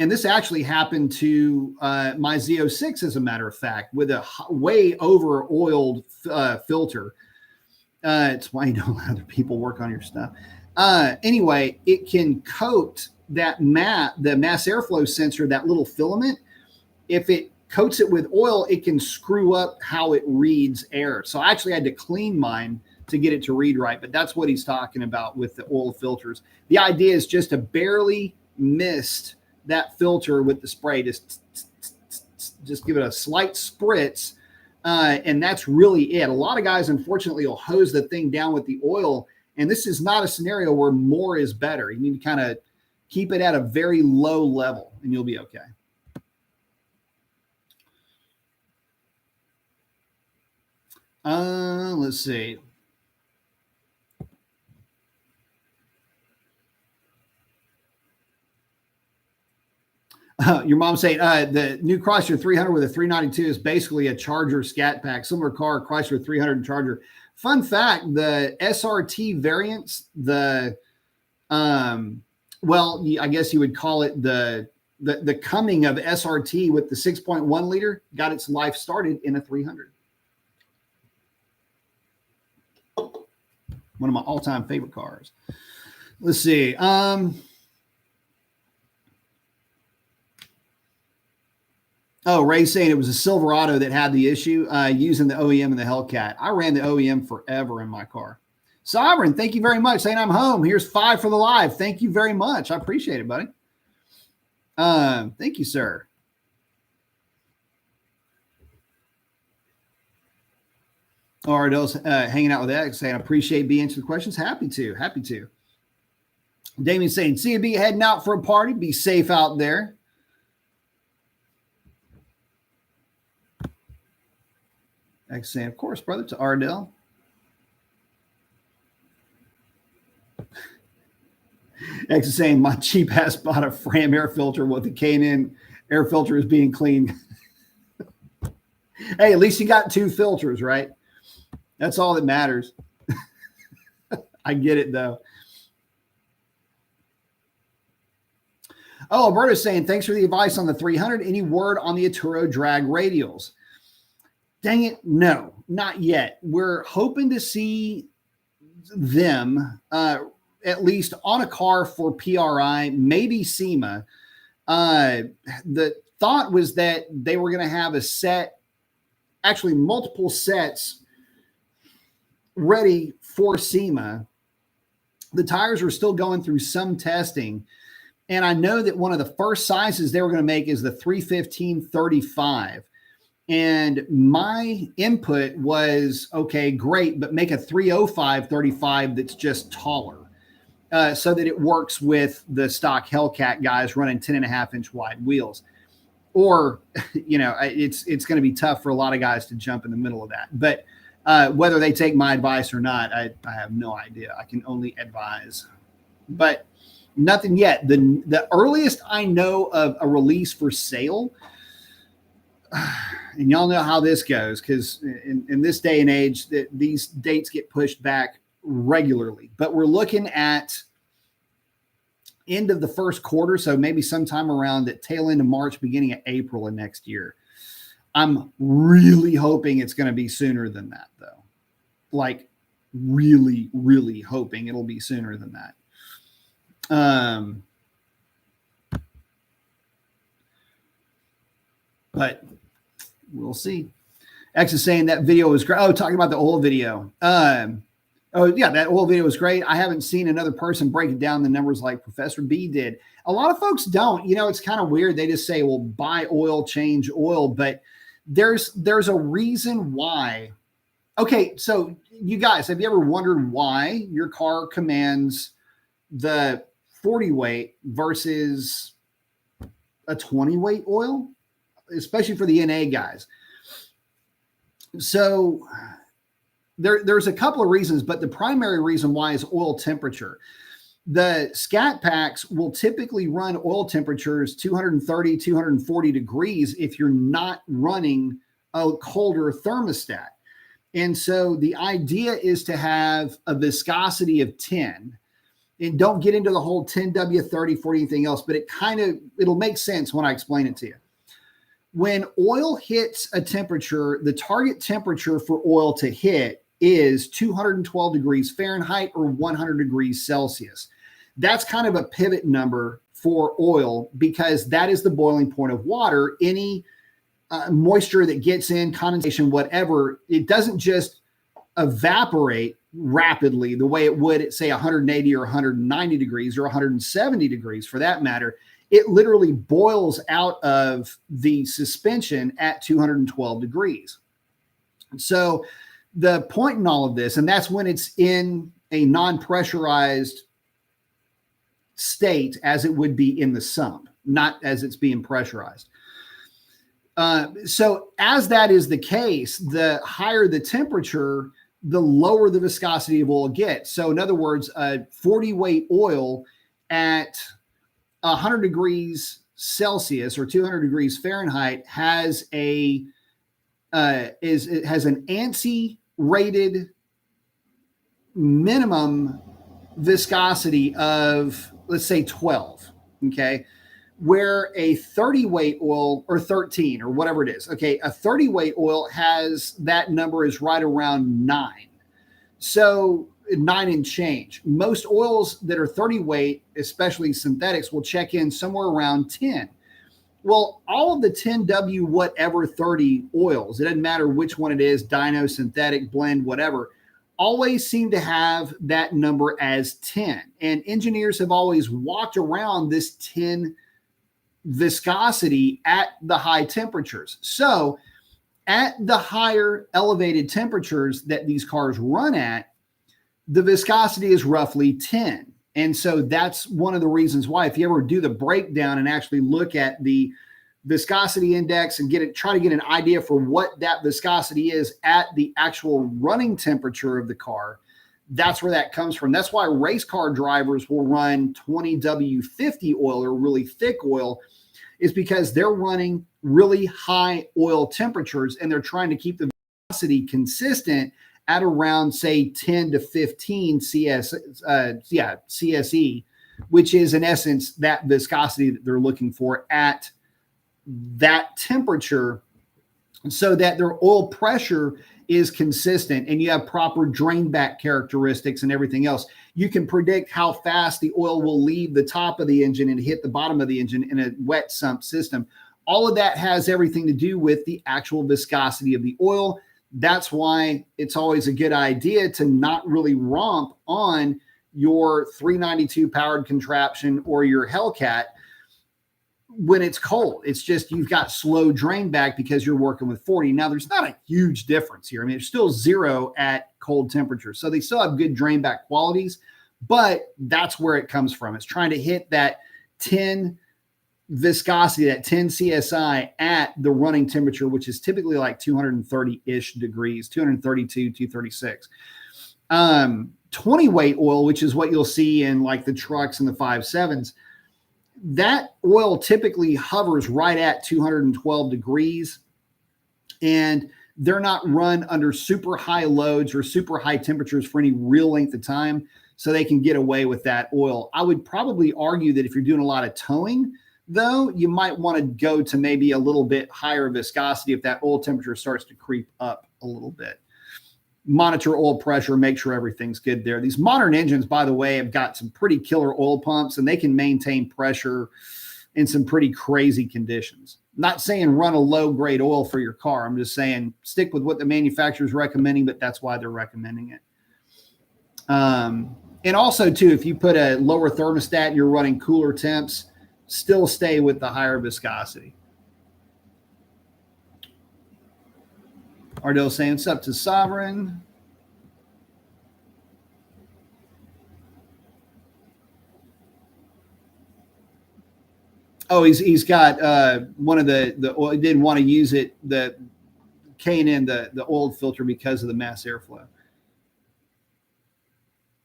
[SPEAKER 1] and this actually happened to my Z06, as a matter of fact, with a way over oiled filter. It's why you don't let other people work on your stuff. Anyway, it can coat the mass airflow sensor, that little filament. If it coats it with oil, it can screw up how it reads air. So I actually had to clean mine to get it to read right. But that's what he's talking about with the oil filters. The idea is just to barely mist that filter with the spray. Just give it a slight spritz. And that's really it. A lot of guys, unfortunately, will hose the thing down with the oil. And this is not a scenario where more is better. You need to kind of keep it at a very low level and you'll be okay. Let's see. Your mom saying the new Chrysler 300 with a 392 is basically a Charger Scat Pack, similar car, Chrysler 300 and Charger. Fun fact: the SRT variants, well, I guess you would call it the coming of SRT with the 6.1 liter, got its life started in a 300. One of my all-time favorite cars. Let's see. Oh, Ray's saying it was a Silverado that had the issue using the OEM and the Hellcat. I ran the OEM forever in my car. Sovereign, thank you very much. Saying I'm home. Here's 5 for the live. Thank you very much. I appreciate it, buddy. Thank you, sir. Ardell's hanging out with X saying, I appreciate B answering the questions. Happy to. Damien saying, C&B heading out for a party. Be safe out there. X saying, of course, brother, to Ardell. X is saying, my cheap ass bought a Fram air filter with the K&N air filter is being cleaned. Hey, at least you got 2 filters, right? That's all that matters. I get it, though. Oh, Alberto's saying, thanks for the advice on the 300. Any word on the Atturo drag radials? Dang it, no, not yet. We're hoping to see them at least on a car for PRI, maybe SEMA. The thought was that they were going to have a set, actually multiple sets ready for SEMA. The tires are still going through some testing. And I know that one of the first sizes they were going to make is the 315/35. And my input was, okay, great, but make a 305/35 that's just taller so that it works with the stock Hellcat guys running 10.5-inch wide wheels. Or, it's going to be tough for a lot of guys to jump in the middle of that. But whether they take my advice or not, I have no idea. I can only advise. But nothing yet. The earliest I know of a release for sale, and y'all know how this goes, because in this day and age, these dates get pushed back regularly. But we're looking at end of the first quarter, so maybe sometime around the tail end of March, beginning of April of next year. I'm really hoping it's going to be sooner than that, though. Like, really, really hoping it'll be sooner than that. But we'll see. X is saying that video was great. Oh, talking about the oil video. Oh, yeah, that oil video was great. I haven't seen another person break down the numbers like Professor B did. A lot of folks don't. It's kind of weird. They just say, well, buy oil, change oil. But there's a reason why. Okay, so you guys, have you ever wondered why your car commands the 40 weight versus a 20 weight oil, especially for the NA guys? So there's a couple of reasons, but the primary reason why is oil temperature. The scat packs will typically run oil temperatures 230, 240 degrees if you're not running a colder thermostat. And so the idea is to have a viscosity of 10. And don't get into the whole 10W, 30, 40, anything else, but it'll make sense when I explain it to you. When oil hits a temperature, the target temperature for oil to hit is 212 degrees Fahrenheit or 100 degrees Celsius. That's kind of a pivot number for oil because that is the boiling point of water. Any moisture that gets in, condensation, whatever, it doesn't just evaporate rapidly the way it would at, say, 180 or 190 degrees or 170 degrees for that matter. It literally boils out of the suspension at 212 degrees. So the point in all of this, and that's when it's in a non-pressurized state as it would be in the sump, not as it's being pressurized. So as that is the case, the higher the temperature, the lower the viscosity of oil gets. So in other words, a 40 weight oil at 100 degrees Celsius or 200 degrees Fahrenheit has it has an ANSI rated minimum viscosity of, let's say, 12. Okay. Where a 30 weight oil, or 13 or whatever it is. Okay. A 30 weight oil has, that number is right around 9. So 9 and change. Most oils that are 30 weight, especially synthetics, will check in somewhere around 10. Well, all of the 10W whatever 30 oils, it doesn't matter which one it is, dyno, synthetic, blend, whatever, always seem to have that number as 10. And engineers have always walked around this 10 viscosity at the high temperatures. So at the higher elevated temperatures that these cars run at, the viscosity is roughly 10. And so that's one of the reasons why, if you ever do the breakdown and actually look at the viscosity index and try to get an idea for what that viscosity is at the actual running temperature of the car, that's where that comes from. That's why race car drivers will run 20W50 oil or really thick oil, is because they're running really high oil temperatures and they're trying to keep the viscosity consistent at around, say, 10 to 15 CSE, which is in essence that viscosity that they're looking for at that temperature, so that their oil pressure is consistent and you have proper drain back characteristics and everything else. You can predict how fast the oil will leave the top of the engine and hit the bottom of the engine in a wet sump system. All of that has everything to do with the actual viscosity of the oil. That's why it's always a good idea to not really romp on your 392 powered contraption or your Hellcat when it's cold. It's just you've got slow drain back because you're working with 40. Now, there's not a huge difference here. I mean, it's still 0 at cold temperature. So they still have good drain back qualities, but that's where it comes from. It's trying to hit that 10 viscosity, that 10 CSI at the running temperature, which is typically like 230-ish degrees, 232, 236. 20 weight oil, which is what you'll see in like the trucks and the 5.7s, that oil typically hovers right at 212 degrees, and they're not run under super high loads or super high temperatures for any real length of time, so they can get away with that oil. I would probably argue that if you're doing a lot of towing, though, you might want to go to maybe a little bit higher viscosity if that oil temperature starts to creep up a little bit. Monitor oil pressure, make sure everything's good there. These modern engines, by the way, have got some pretty killer oil pumps, and they can maintain pressure in some pretty crazy conditions. Not saying run a low-grade oil for your car. I'm just saying stick with what the manufacturer's recommending, but that's why they're recommending it. And also, too, if you put a lower thermostat and you're running cooler temps, still stay with the higher viscosity. Ardell saying, what's up to Sovereign? Oh, he's got one of the oil. He didn't want to use it, the K&N, the old filter, because of the mass airflow.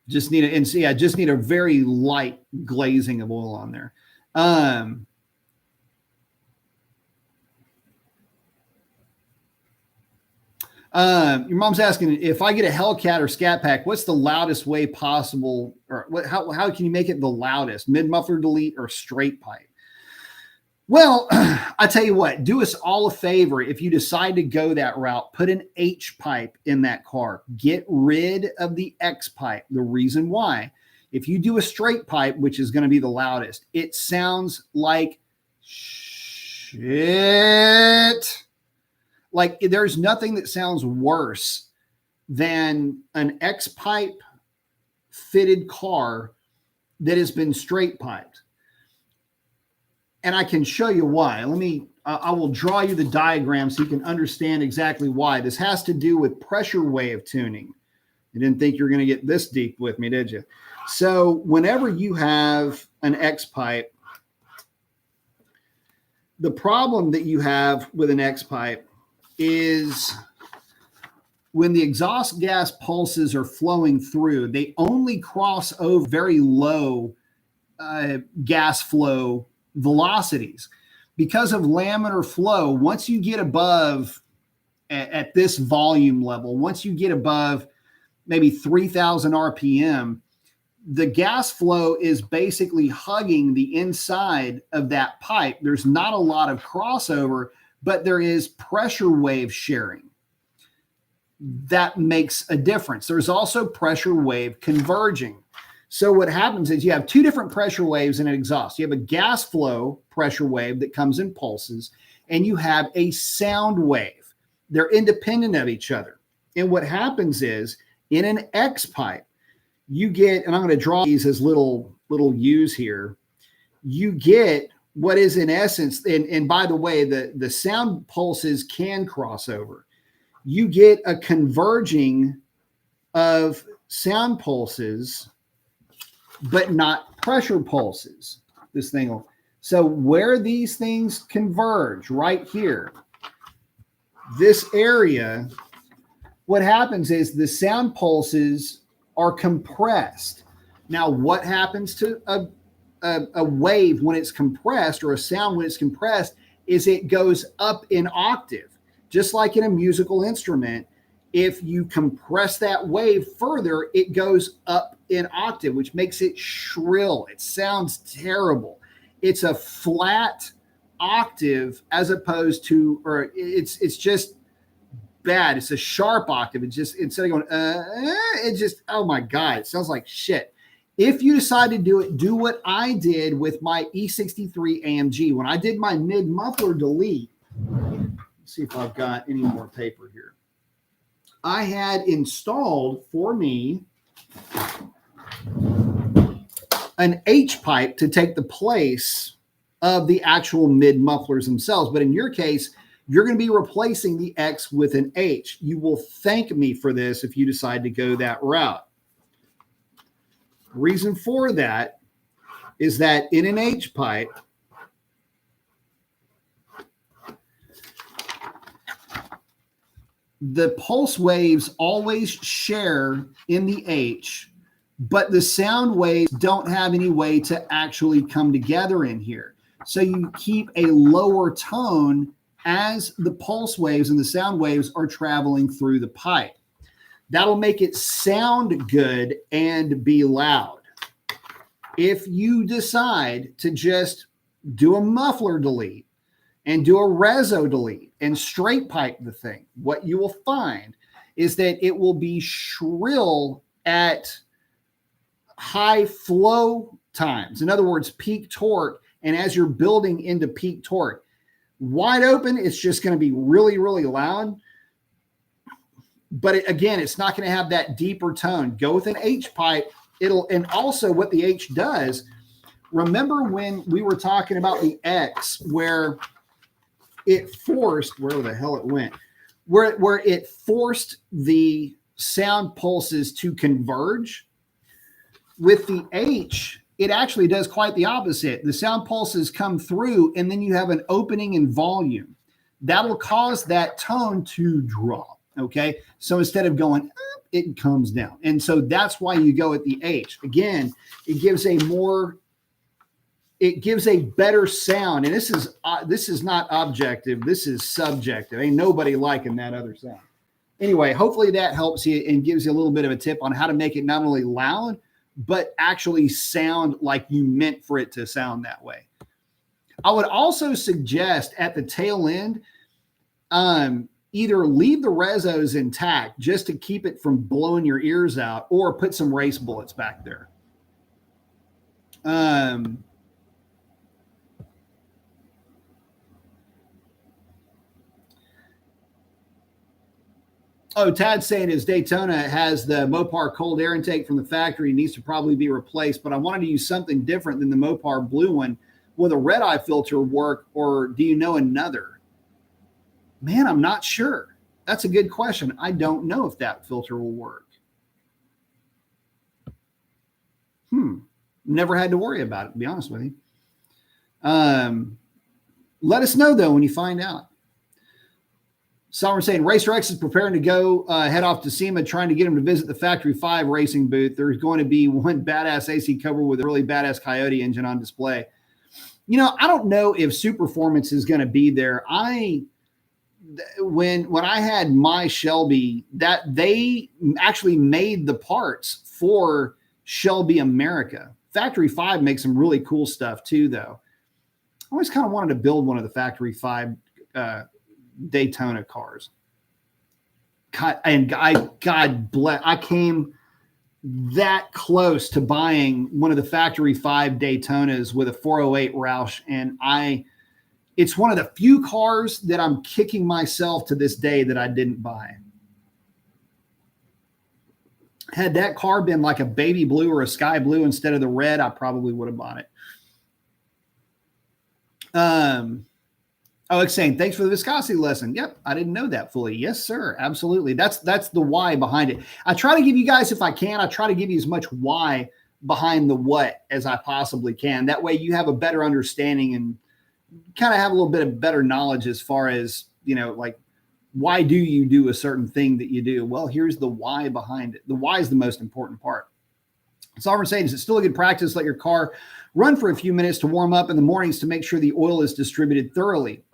[SPEAKER 1] Just need just need a very light glazing of oil on there. Your mom's asking, if I get a Hellcat or Scat Pack, what's the loudest way possible, or how can you make it the loudest? Mid muffler delete or straight pipe? Well, I tell you what, do us all a favor. If you decide to go that route, put an H pipe in that car. Get rid of the X pipe. The reason why, if you do a straight pipe, which is going to be the loudest, it sounds like shit. Like there's nothing that sounds worse than an X pipe fitted car that has been straight piped. And I can show you why. I will draw you the diagram so you can understand exactly why. This has to do with pressure wave tuning. You didn't think you were going to get this deep with me, did you? So whenever you have an X pipe, the problem that you have with an X pipe is when the exhaust gas pulses are flowing through, they only cross over very low gas flow velocities. Because of laminar flow, once you get above at this volume level, once you get above maybe 3,000 RPM, the gas flow is basically hugging the inside of that pipe. There's not a lot of crossover, but there is pressure wave sharing. That makes a difference. There's also pressure wave converging. So what happens is you have two different pressure waves in an exhaust. You have a gas flow pressure wave that comes in pulses, and you have a sound wave. They're independent of each other. And what happens is in an X pipe, you get, and I'm going to draw these as little U's here, you get what is in essence, and by the way, the sound pulses can cross over. You get a converging of sound pulses, but not pressure pulses. This thing will. So where these things converge, right here, this area, what happens is the sound pulses are compressed. Now, what happens to a wave when it's compressed, or a sound when it's compressed, is it goes up in octave. Just like in a musical instrument, if you compress that wave further, it goes up in octave, which makes it shrill. It sounds terrible. It's a flat octave as opposed to, or it's just bad. It's a sharp octave. It just, instead of going, it just, oh my God, it sounds like shit. If you decide to do it, do what I did with my E63 AMG. When I did my mid muffler delete, let's see if I've got any more paper here. I had installed for me an H pipe to take the place of the actual mid mufflers themselves. But in your case, you're going to be replacing the X with an H. You will thank me for this if you decide to go that route. Reason for that is that in an H pipe, the pulse waves always share in the H, but the sound waves don't have any way to actually come together in here. So you keep a lower tone as the pulse waves and the sound waves are traveling through the pipe. That'll make it sound good and be loud. If you decide to just do a muffler delete and do a reso delete and straight pipe the thing, what you will find is that it will be shrill at high flow times. In other words, peak torque. And as you're building into peak torque, wide open, it's just going to be really, really loud. But again, it's not going to have that deeper tone. Go with an H pipe. And also what the H does, remember when we were talking about the X, where it forced, where the hell it went, where it forced the sound pulses to converge. With the H, it actually does quite the opposite. The sound pulses come through, and then you have an opening in volume. That'll cause that tone to drop, okay? So instead of going up, it comes down. And so that's why you go at the H. Again, it gives a better sound. And this is not objective. This is subjective. Ain't nobody liking that other sound. Anyway, hopefully that helps you and gives you a little bit of a tip on how to make it not only loud, but actually sound like you meant for it to sound that way. I would also suggest at the tail end, either leave the rezos intact just to keep it from blowing your ears out, or put some race bullets back there. Oh, Tad's saying his Daytona has the Mopar cold air intake from the factory. It needs to probably be replaced, but I wanted to use something different than the Mopar blue one. Will the red eye filter work, or do you know another? Man, I'm not sure. That's a good question. I don't know if that filter will work. Never had to worry about it, to be honest with you. Let us know, though, when you find out. Some are saying Racer X is preparing to go head off to SEMA, trying to get him to visit the Factory 5 racing booth. There's going to be one badass AC Cobra with a really badass Coyote engine on display. You know, I don't know if Superformance is going to be there. When I had my Shelby, that they actually made the parts for Shelby America. Factory 5 makes some really cool stuff too, though. I always kind of wanted to build one of the Factory 5 Daytona cars. God bless, I came that close to buying one of the Factory 5 Daytonas with a 408 Roush, and it's one of the few cars that I'm kicking myself to this day that I didn't buy. Had that car been like a baby blue or a sky blue instead of the red, I probably would have bought it. Alex saying, thanks for the viscosity lesson. Yep, I didn't know that fully. Yes, sir. Absolutely. That's the why behind it. I try to give you guys, if I can, I try to give you as much why behind the what as I possibly can. That way you have a better understanding and kind of have a little bit of better knowledge as far as, you know, like, why do you do a certain thing that you do? Well, here's the why behind it. The why is the most important part. Sovereign saying, is it still a good practice? Let your car run for a few minutes to warm up in the mornings to make sure the oil is distributed thoroughly.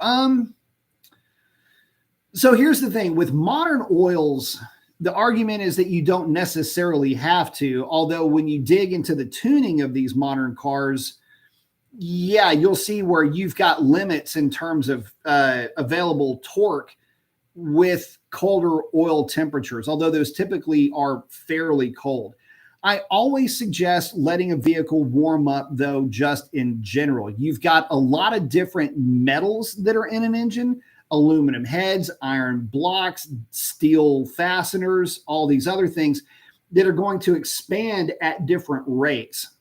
[SPEAKER 1] So here's the thing with modern oils, the argument is that you don't necessarily have to, although when you dig into the tuning of these modern cars, yeah, you'll see where you've got limits in terms of available torque with colder oil temperatures, although those typically are fairly cold. I always suggest letting a vehicle warm up, though, just in general. You've got a lot of different metals that are in an engine, aluminum heads, iron blocks, steel fasteners, all these other things that are going to expand at different rates.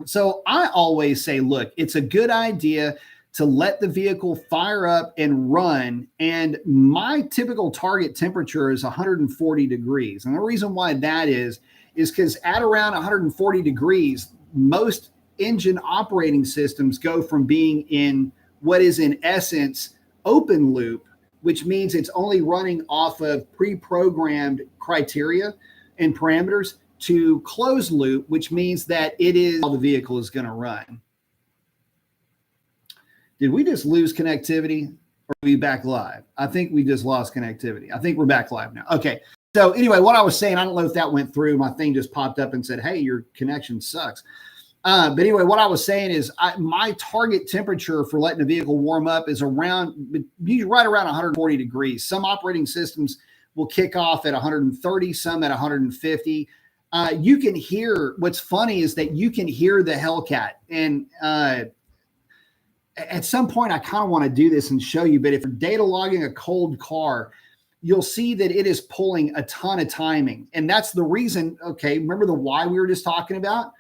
[SPEAKER 1] So I always say, look, it's a good idea to let the vehicle fire up and run. And my typical target temperature is 140 degrees. And the reason why that is because at around 140 degrees, most engine operating systems go from being in what is in essence open loop, which means it's only running off of pre-programmed criteria and parameters, to closed loop, which means that it is how the vehicle is going to run. Did we just lose connectivity, or are we back live? I think we just lost connectivity. I think we're back live now. Okay. So anyway, what I was saying, I don't know if that went through. My thing just popped up and said, hey, your connection sucks. But anyway, what I was saying is my target temperature for letting a vehicle warm up is around, right around 140 degrees. Some operating systems will kick off at 130, some at 150. You can hear, what's funny is that you can hear the Hellcat. And at some point, I kind of want to do this and show you, but if you're data logging a cold car, you'll see that it is pulling a ton of timing. And that's the reason, okay, remember the why we were just talking about?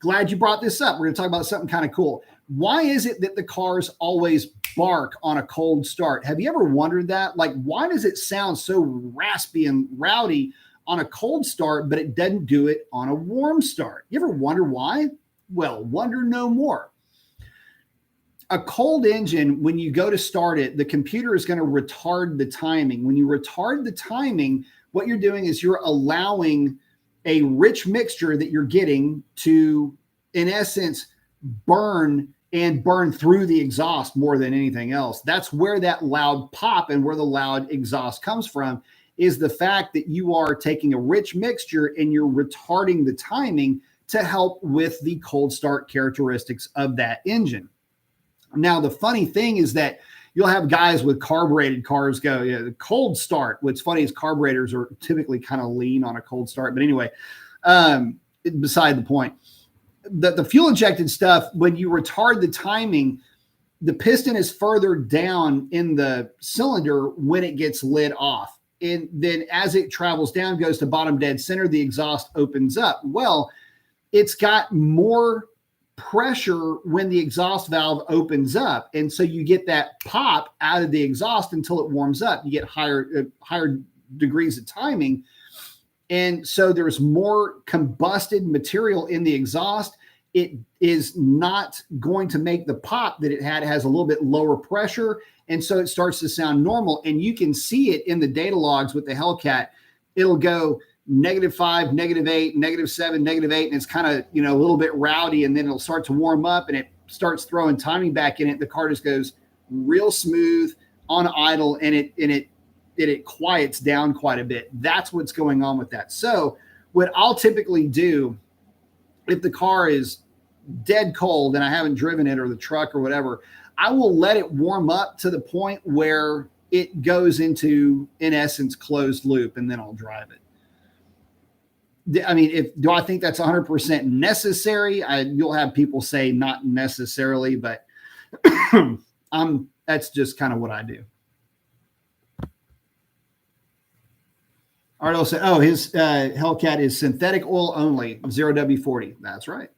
[SPEAKER 1] Glad you brought this up. We're going to talk about something kind of cool. Why is it that the cars always bark on a cold start? Have you ever wondered that? Like, why does it sound so raspy and rowdy on a cold start, but it doesn't do it on a warm start? You ever wonder why? Well, wonder no more. A cold engine, when you go to start it, the computer is going to retard the timing. When you retard the timing, what you're doing is you're allowing a rich mixture that you're getting to, in essence, burn through the exhaust more than anything else. That's where that loud pop and where the loud exhaust comes from, is the fact that you are taking a rich mixture and you're retarding the timing to help with the cold start characteristics of that engine. Now, the funny thing is that you'll have guys with carbureted cars go, yeah, the cold start. What's funny is carburetors are typically kind of lean on a cold start. But anyway, beside the point, the fuel injected stuff, when you retard the timing, the piston is further down in the cylinder when it gets lit off. And then as it travels down, goes to bottom dead center, the exhaust opens up. Well, it's got more pressure when the exhaust valve opens up, and so you get that pop out of the exhaust until it warms up. You get higher degrees of timing, and so there's more combusted material in the exhaust. It is not going to make the pop that it had. It has a little bit lower pressure, and so it starts to sound normal. And you can see it in the data logs with the Hellcat. It'll go -5, -8, -7, -8, and it's kind of, a little bit rowdy, and then it'll start to warm up and it starts throwing timing back in it. The car just goes real smooth on idle, and it quiets down quite a bit. That's what's going on with that. So what I'll typically do, if the car is dead cold and I haven't driven it, or the truck or whatever, I will let it warm up to the point where it goes into, in essence, closed loop, and then I'll drive it. I mean, do I think that's 100% necessary? You'll have people say not necessarily, but that's just kind of what I do. Ardo said, oh, his Hellcat is synthetic oil only, 0W40. That's right.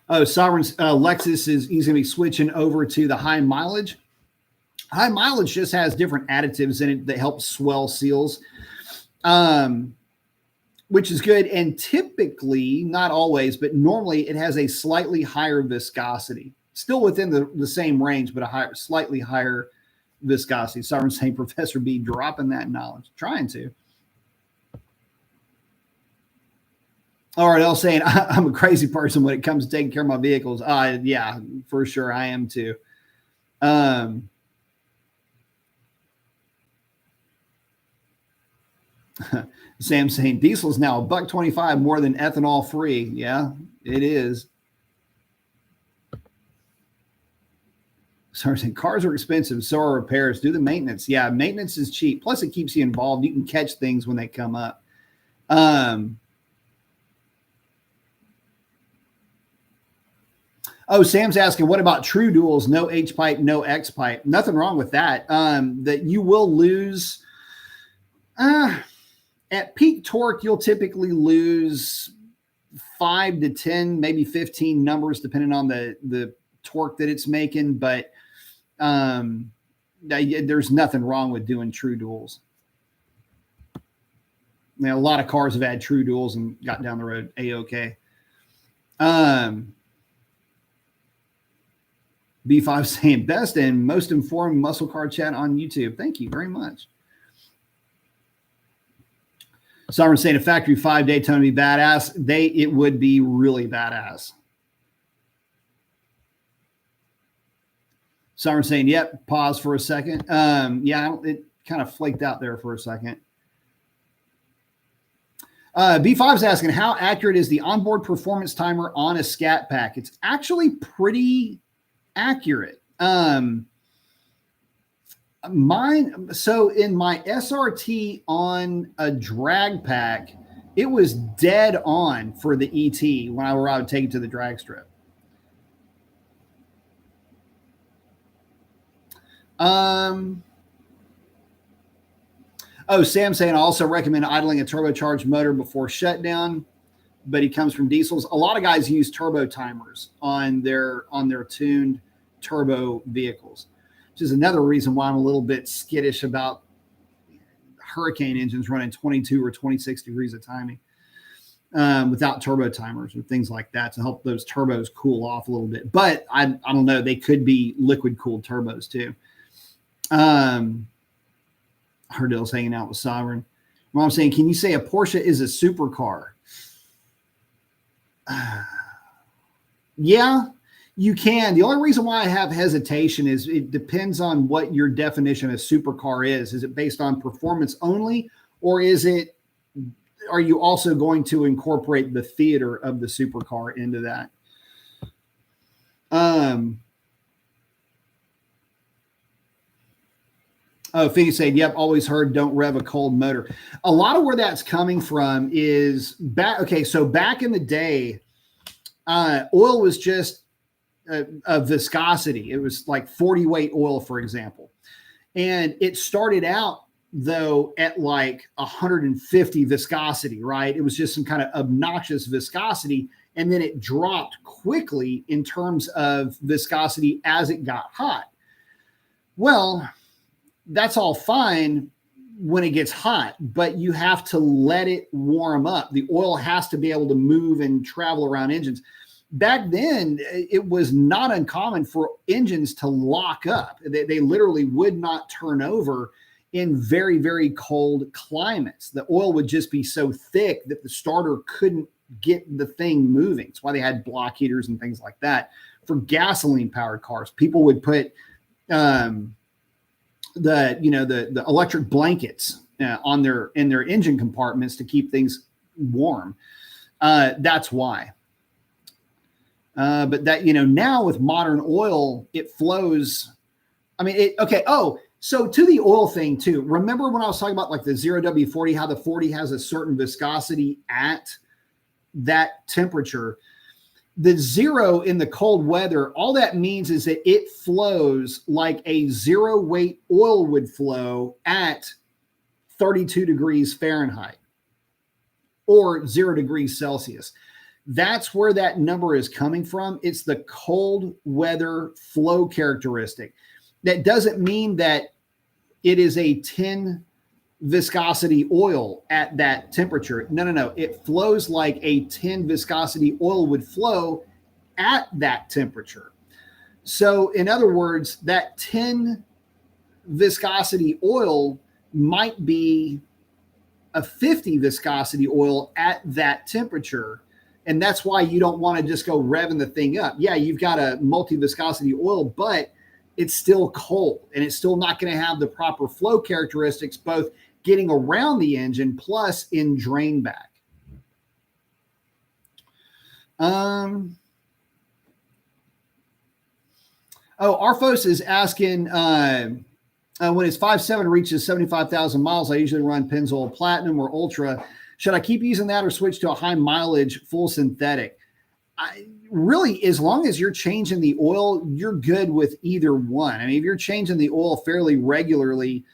[SPEAKER 1] Oh, Sovereign's Lexus he's going to be switching over to the high mileage. High mileage just has different additives in it that help swell seals, which is good. And typically, not always, but normally it has a slightly higher viscosity, still within the same range, but slightly higher viscosity. Sovereign saying Professor B dropping that knowledge, trying to. All right, L saying I'm a crazy person when it comes to taking care of my vehicles. Yeah, for sure, I am too. Sam saying diesel's now $1.25 more than ethanol free. Yeah, it is. Sorry, saying cars are expensive, so are repairs. Do the maintenance. Yeah, maintenance is cheap. Plus, it keeps you involved. You can catch things when they come up. Oh, Sam's asking, what about true duals? No H pipe, no X pipe. Nothing wrong with that. That you will lose. At peak torque, you'll typically lose 5 to 10, maybe 15 numbers, depending on the torque that it's making. But there's nothing wrong with doing true duals. A lot of cars have had true duals and got down the road A-okay. B5 saying best and most informed muscle car chat on YouTube. Thank you very much. Sovereign saying a factory 5 Daytona would be badass. It would be really badass. Sovereign saying, yep, pause for a second. Yeah, it kind of flaked out there for a second. B5's asking, how accurate is the onboard performance timer on a Scat Pack? It's actually pretty accurate. So in my SRT on a drag pack, it was dead on for the ET when I would take it to the drag strip. Oh, Sam saying, I also recommend idling a turbocharged motor before shutdown. but he comes from diesels. A lot of guys use turbo timers on their tuned turbo vehicles, which is another reason why I'm a little bit skittish about Hurricane engines running 22 or 26 degrees of timing without turbo timers or things like that to help those turbos cool off a little bit. But I don't know. They could be liquid cooled turbos too. Herdill's hanging out with Sovereign. Well, I'm saying, can you say a Porsche is a supercar? Yeah, you can. The only reason why I have hesitation is it depends on what your definition of supercar is. Is it based on performance only, or are you also going to incorporate the theater of the supercar into that? Oh, Phoenix said, yep, always heard don't rev a cold motor. A lot of where that's coming from is back. Okay, so back in the day, oil was just a viscosity. It was like 40 weight oil, for example. And it started out, though, at like 150 viscosity, right? It was just some kind of obnoxious viscosity. And then it dropped quickly in terms of viscosity as it got hot. Well, that's all fine when it gets hot, but you have to let it warm up. The oil has to be able to move and travel around engines. Back then, it was not uncommon for engines to lock up. They literally would not turn over in very, very cold climates. The oil would just be so thick that the starter couldn't get the thing moving. That's why they had block heaters and things like that. For gasoline-powered cars, people would put the electric blankets in their engine compartments to keep things warm. That's why. But that, now with modern oil, it flows. I mean, okay. Oh, so to the oil thing too. Remember when I was talking about like the 0W40, how the 40 has a certain viscosity at that temperature? The zero in the cold weather, all that means is that it flows like a zero weight oil would flow at 32 degrees Fahrenheit or 0 degrees Celsius. That's where that number is coming from. It's the cold weather flow characteristic. That doesn't mean that it is a 10 viscosity oil at that temperature. No. It flows like a 10 viscosity oil would flow at that temperature. So in other words, that 10 viscosity oil might be a 50 viscosity oil at that temperature. And that's why you don't want to just go revving the thing up. Yeah, you've got a multi-viscosity oil, but it's still cold and it's still not going to have the proper flow characteristics, both getting around the engine plus in drain back. Arfos is asking, when his 5.7 reaches 75,000 miles, I usually run Pennzoil Platinum or Ultra. Should I keep using that or switch to a high mileage full synthetic? Really, as long as you're changing the oil, you're good with either one. I mean, if you're changing the oil fairly regularly,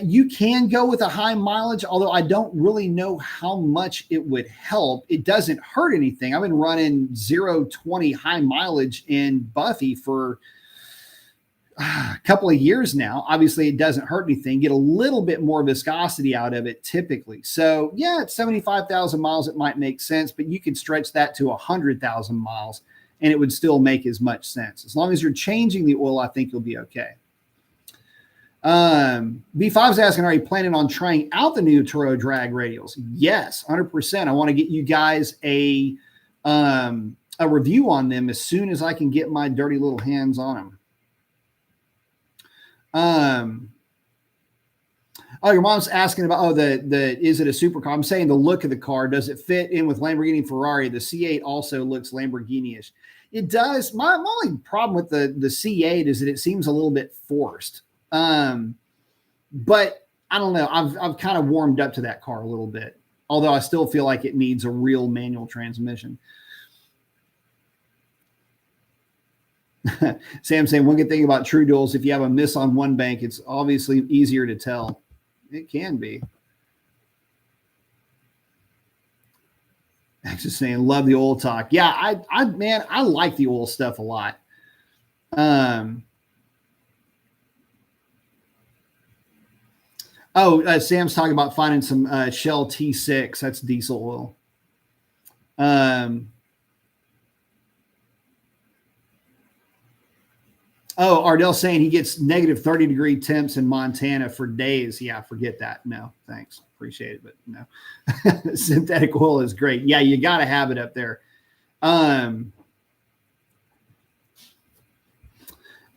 [SPEAKER 1] you can go with a high mileage, although I don't really know how much it would help. It doesn't hurt anything. I've been running 0.20 high mileage in Buffy for a couple of years now. Obviously, it doesn't hurt anything. Get a little bit more viscosity out of it typically. So yeah, at 75,000 miles, it might make sense, but you could stretch that to 100,000 miles and it would still make as much sense. As long as you're changing the oil, I think you'll be okay. B5 is asking, are you planning on trying out the new Turo drag radials? Yes, 100%. I want to get you guys a review on them as soon as I can get my dirty little hands on them. Your mom's asking about, is it a supercar? I'm saying the look of the car. Does it fit in with Lamborghini and Ferrari? The C8 also looks Lamborghini-ish. It does. My only problem with the C8 is that it seems a little bit forced. But I don't know. I've kind of warmed up to that car a little bit, although I still feel like it needs a real manual transmission. Sam saying, one good thing about True Duels, if you have a miss on one bank, it's obviously easier to tell. It can be. Just saying, love the oil talk. Yeah, man, I like the oil stuff a lot. Sam's talking about finding some Shell T6. That's diesel oil. Ardell's saying he gets negative 30-degree temps in Montana for days. Yeah, forget that. No, thanks. Appreciate it, but no. Synthetic oil is great. Yeah, you got to have it up there.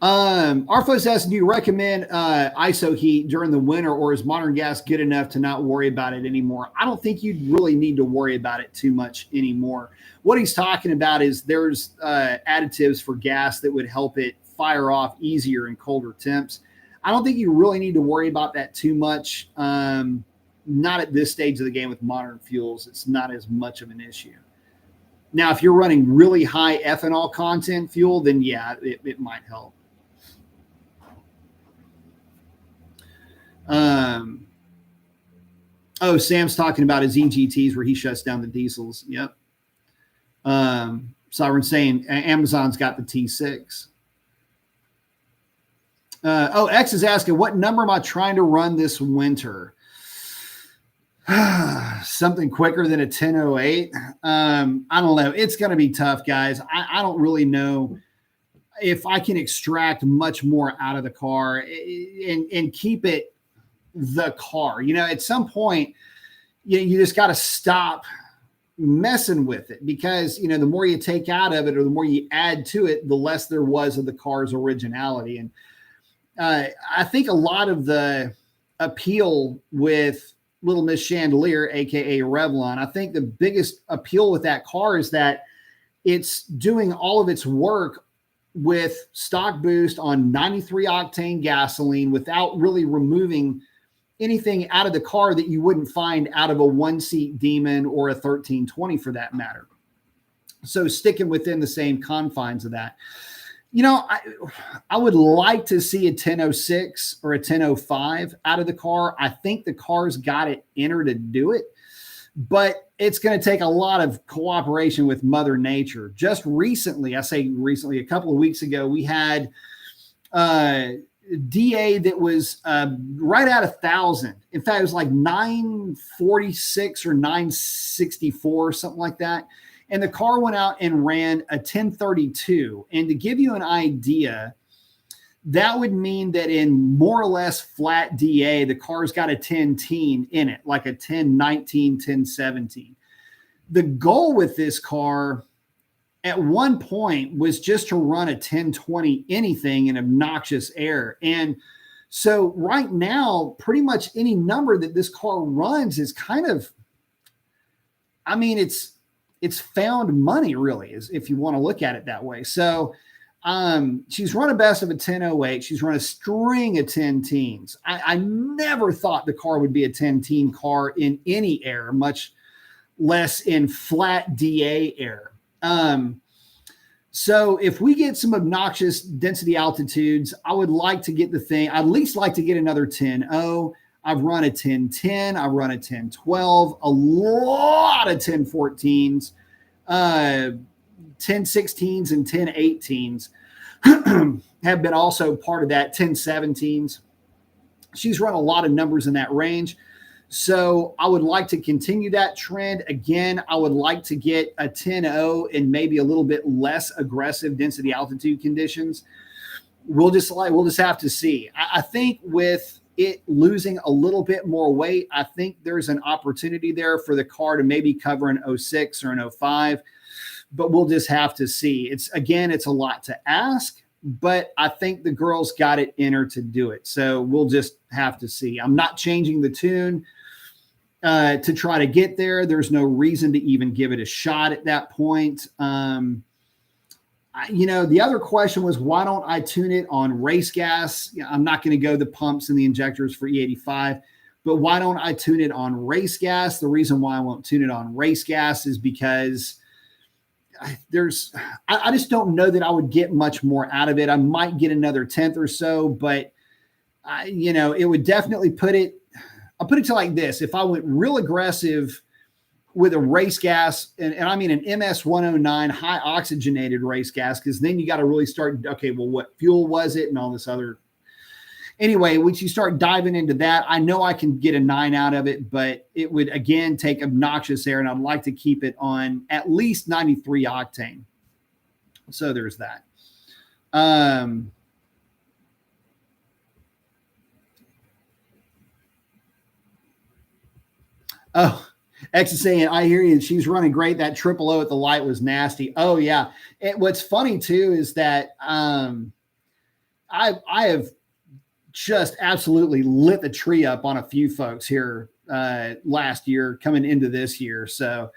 [SPEAKER 1] Arfo's asking, do you recommend ISO heat during the winter, or is modern gas good enough to not worry about it anymore? I don't think you'd really need to worry about it too much anymore. What he's talking about is there's additives for gas that would help it fire off easier in colder temps. I don't think you really need to worry about that too much. Not at this stage of the game with modern fuels. It's not as much of an issue. Now, if you're running really high ethanol content fuel, then yeah, it might help. Sam's talking about his EGTs where he shuts down the diesels. Yep. Sovereign saying Amazon's got the T6. X is asking, what number am I trying to run this winter? Something quicker than a 1008. I don't know. It's going to be tough, guys. I don't really know if I can extract much more out of the car and keep it the car. At some point, you just got to stop messing with it, because the more you take out of it or the more you add to it, the less there was of the car's originality. And I think a lot of the appeal with Little Miss Chandelier, aka Revlon, I think the biggest appeal with that car is that it's doing all of its work with stock boost on 93 octane gasoline without really removing anything out of the car that you wouldn't find out of a one-seat Demon or a 1320 for that matter. So sticking within the same confines of that. I would like to see a 1006 or a 1005 out of the car. I think the car's got it in her to do it, but it's going to take a lot of cooperation with Mother Nature. Just recently, I say recently, a couple of weeks ago, we had DA that was right at 1,000. In fact, it was like 946 or 964, something like that. And the car went out and ran a 1032. And to give you an idea, that would mean that in more or less flat DA, the car's got a 1010 in it, like a 1019, 1017. The goal with this car at one point was just to run a 1020 anything in obnoxious air. And so right now, pretty much any number that this car runs is kind of, it's found money, really, is if you want to look at it that way. So she's run a best of a 1008. She's run a string of 1010s. I never thought the car would be a 1010 car in any air, much less in flat DA air. So if we get some obnoxious density altitudes, I would like to get I'd at least like to get another 10.0. I've run a 1010. I've run a 1012, a lot of 1014s, 1016s, and 1018s have been also part of that, 1017s. She's run a lot of numbers in that range. So I would like to continue that trend. Again, I would like to get a 10.0 and maybe a little bit less aggressive density altitude conditions. We'll just have to see. I think with it losing a little bit more weight, I think there's an opportunity there for the car to maybe cover an 06 or an 05, but we'll just have to see. It's a lot to ask, but I think the girl's got it in her to do it. So we'll just have to see. I'm not changing the tune to try to get there. There's no reason to even give it a shot at that point. The other question was, why don't I tune it on race gas? I'm not going to go the pumps and the injectors for E85, but why don't I tune it on race gas? The reason why I won't tune it on race gas is because I just don't know that I would get much more out of it. I might get another 10th or so, but it would definitely I'll put it to like this. If I went real aggressive with a race gas, and I mean an MS-109 high oxygenated race gas, because then you got to really start, okay, well, what fuel was it and all this other. Anyway, once you start diving into that, I know I can get a 9 out of it, but it would, again, take obnoxious air, and I'd like to keep it on at least 93 octane. So there's that. Oh, X is saying, I hear you. She's running great. That triple O at the light was nasty. Oh, yeah. What's funny, too, is that I have just absolutely lit the tree up on a few folks here last year coming into this year. So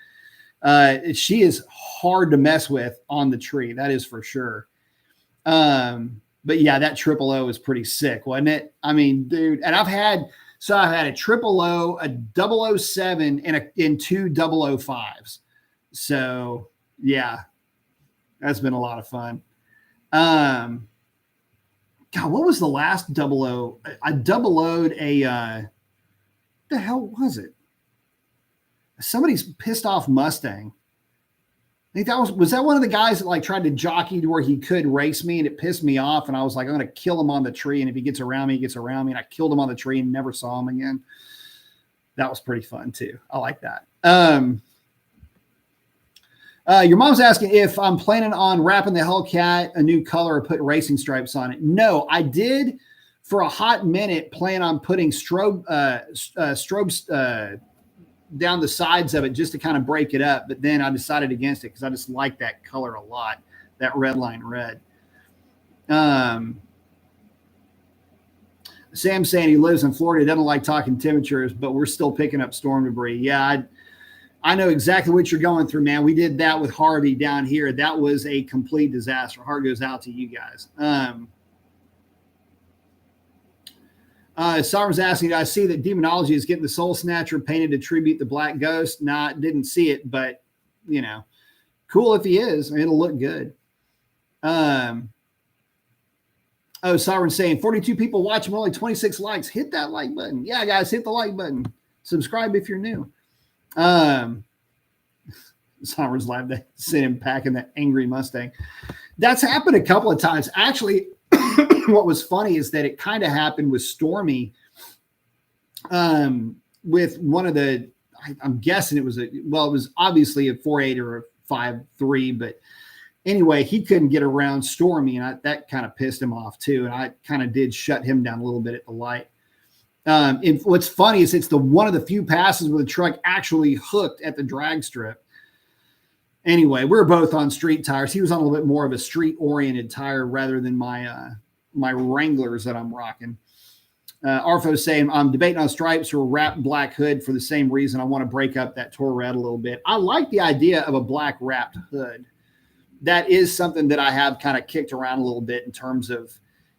[SPEAKER 1] she is hard to mess with on the tree. That is for sure. But yeah, that triple O is pretty sick, wasn't it? I mean, dude, and I've had a triple O, a 007, and two 005s. So yeah, that's been a lot of fun. God, what was the last 00? I double O'd a, the hell was it? Somebody's pissed off Mustang. I think that was that one of the guys that like tried to jockey to where he could race me, and it pissed me off. And I was like, I'm going to kill him on the tree. And if he gets around me, he gets around me. And I killed him on the tree and never saw him again. That was pretty fun too. I like that. Your mom's asking if I'm planning on wrapping the Hellcat a new color or put racing stripes on it. No, I did for a hot minute plan on putting strobes down the sides of it just to kind of break it up. But then I decided against it because I just like that color a lot, that red line red. Sam saying he lives in Florida, doesn't like talking temperatures, but we're still picking up storm debris. Yeah, I know exactly what you're going through, man. We did that with Harvey down here. That was a complete disaster. Heart goes out to you guys. Sovereign's asking, I see that Demonology is getting the Soul Snatcher painted to tribute the Black Ghost. Nah, didn't see it, but, you know, cool if he is. I mean, it'll look good. Sovereign's saying 42 people watching, only 26 likes. Hit that like button. Yeah, guys, hit the like button. Subscribe if you're new. Sovereign's live. They sent him packing that angry Mustang. That's happened a couple of times. Actually, what was funny is that it kind of happened with Stormy. With one of the, I'm guessing it was it was obviously a 4.8 or a 5.3, but anyway, he couldn't get around Stormy, and that kind of pissed him off too. And I kind of did shut him down a little bit at the light. And what's funny is it's one of the few passes where the truck actually hooked at the drag strip. Anyway, we're both on street tires. He was on a little bit more of a street-oriented tire rather than my my Wranglers that I'm rocking. Arfo's saying, I'm debating on stripes or wrapped black hood for the same reason. I want to break up that Tour Red a little bit. I like the idea of a black wrapped hood. That is something that I have kind of kicked around a little bit in terms of,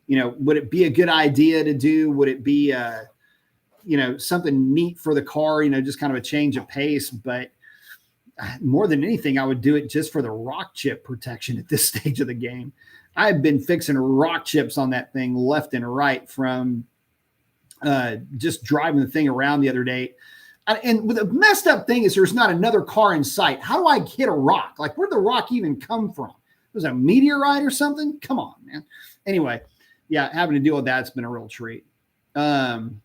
[SPEAKER 1] you know, would it be a good idea to do? Would it be, you know, something neat for the car, you know, just kind of a change of pace? But more than anything, I would do it just for the rock chip protection at this stage of the game. I've been fixing rock chips on that thing left and right from just driving the thing around the other day. And the messed up thing is there's not another car in sight. How do I hit a rock? Like, where'd the rock even come from? Was it a meteorite or something? Come on, man. Anyway, yeah, having to deal with that's been a real treat. Some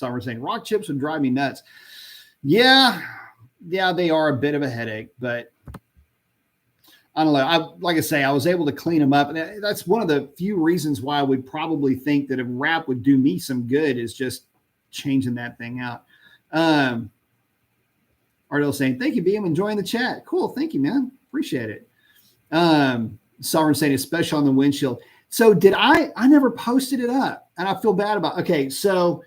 [SPEAKER 1] are saying rock chips would drive me nuts. Yeah, they are a bit of a headache, but I don't know. Like I say, I was able to clean them up. And that's one of the few reasons why I would probably think that a wrap would do me some good is just changing that thing out. Ardell saying, thank you, B. I'm enjoying the chat. Cool. Thank you, man. Appreciate it. Sovereign saying, especially on the windshield. So did I never posted it up and I feel bad about, okay. So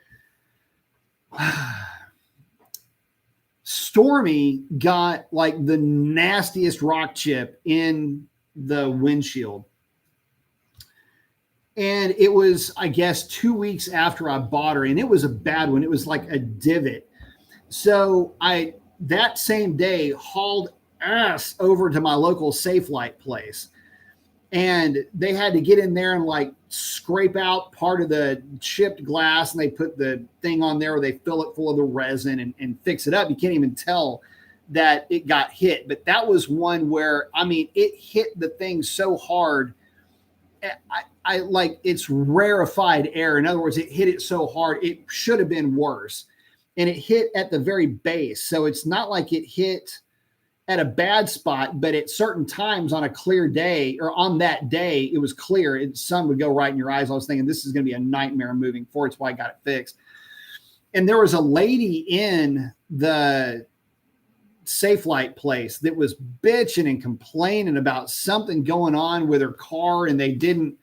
[SPEAKER 1] Stormy got like the nastiest rock chip in the windshield. And it was, I guess, 2 weeks after I bought her, and it was a bad one. It was like a divot. So I, that same day, hauled ass over to my local Safe Light place. And they had to get in there and like scrape out part of the chipped glass. And they put the thing on there where they fill it full of the resin and fix it up. You can't even tell that it got hit, but that was one where, I mean, it hit the thing so hard. I like, it's rarefied air. In other words, it hit it so hard, it should have been worse. And it hit at the very base. So it's not like it hit at a bad spot, but at certain times on a clear day, or on that day, it was clear. The sun would go right in your eyes. I was thinking, this is going to be a nightmare moving forward. That's why I got it fixed. And there was a lady in the Safe Light place that was bitching and complaining about something going on with her car, and they didn't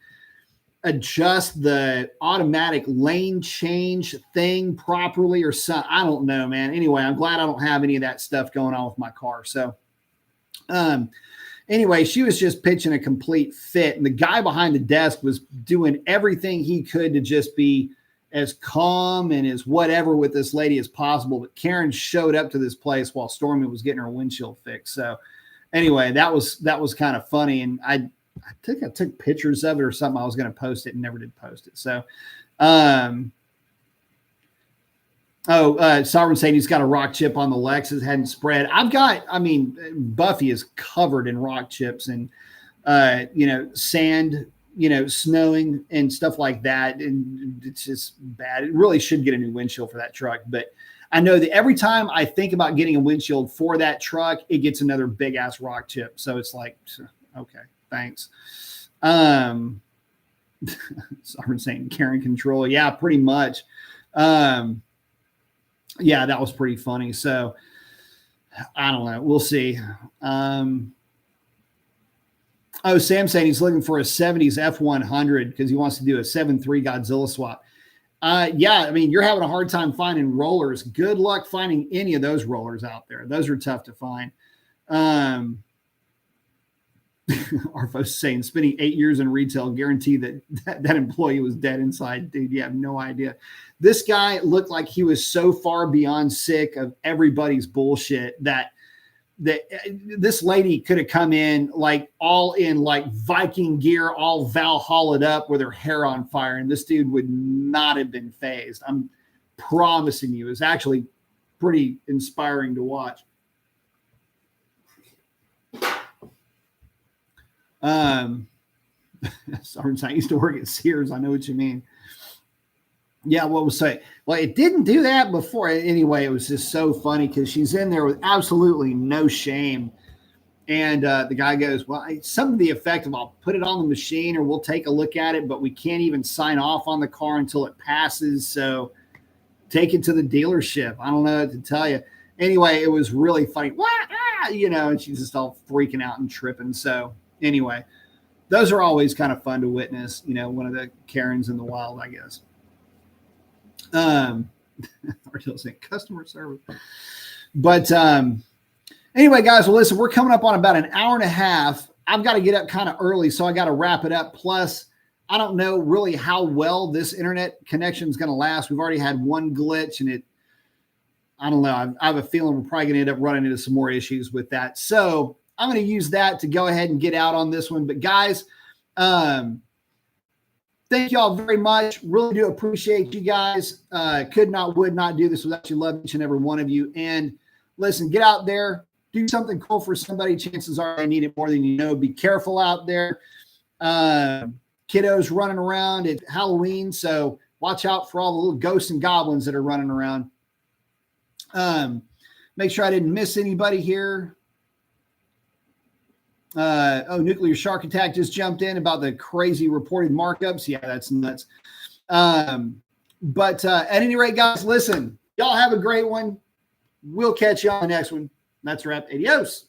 [SPEAKER 1] adjust the automatic lane change thing properly or something. I don't know, man. Anyway, I'm glad I don't have any of that stuff going on with my car. So anyway, she was just pitching a complete fit, and the guy behind the desk was doing everything he could to just be as calm and as whatever with this lady as possible. But Karen showed up to this place while Stormy was getting her windshield fixed. So anyway, that was kind of funny. And I think I took pictures of it or something. I was going to post it and never did post it. So, Sovereign saying he's got a rock chip on the Lexus, hadn't spread. Buffy is covered in rock chips and, sand, snowing and stuff like that. And it's just bad. It really should get a new windshield for that truck. But I know that every time I think about getting a windshield for that truck, it gets another big ass rock chip. So it's like, okay, thanks. Sovereign saying Karen control. Yeah, pretty much. Yeah, that was pretty funny. So I don't know. We'll see. Sam saying he's looking for a 70s F100 because he wants to do a 7.3 Godzilla swap. Yeah, I mean, you're having a hard time finding rollers. Good luck finding any of those rollers out there. Those are tough to find. Arfo's saying spending 8 years in retail guarantee that employee was dead inside. Dude, you have no idea. This guy looked like he was so far beyond sick of everybody's bullshit that this lady could have come in like all in like Viking gear, all Valhalla'd up with her hair on fire, and this dude would not have been phased. I'm promising you. It's actually pretty inspiring to watch. Sorry, I used to work at Sears. I know what you mean. Yeah, what was say? Well, it didn't do that before. Anyway, it was just so funny because she's in there with absolutely no shame. And the guy goes, well, something to the effect of, I'll put it on the machine or we'll take a look at it, but we can't even sign off on the car until it passes. So take it to the dealership. I don't know what to tell you. Anyway, it was really funny. And she's just all freaking out and tripping. So anyway, those are always kind of fun to witness, one of the Karens in the wild, I guess. Artil's saying customer service. But anyway, guys, well, listen, we're coming up on about an hour and a half. I've got to get up kind of early, so I got to wrap it up. Plus, I don't know really how well this internet connection is going to last. We've already had one glitch, and I don't know. I have a feeling we're probably going to end up running into some more issues with that. So I'm going to use that to go ahead and get out on this one. But guys, thank you all very much. Really do appreciate you guys. Would not do this without you. Love each and every one of you. And listen, get out there, do something cool for somebody. Chances are they need it more than you know. Be careful out there. Kiddos running around at Halloween, so watch out for all the little ghosts and goblins that are running around. Make sure I didn't miss anybody here. Nuclear Shark Attack just jumped in about the crazy reported markups. Yeah, that's nuts. But at any rate, guys, listen, y'all have a great one. We'll catch you on the next one. That's a wrap. Adios.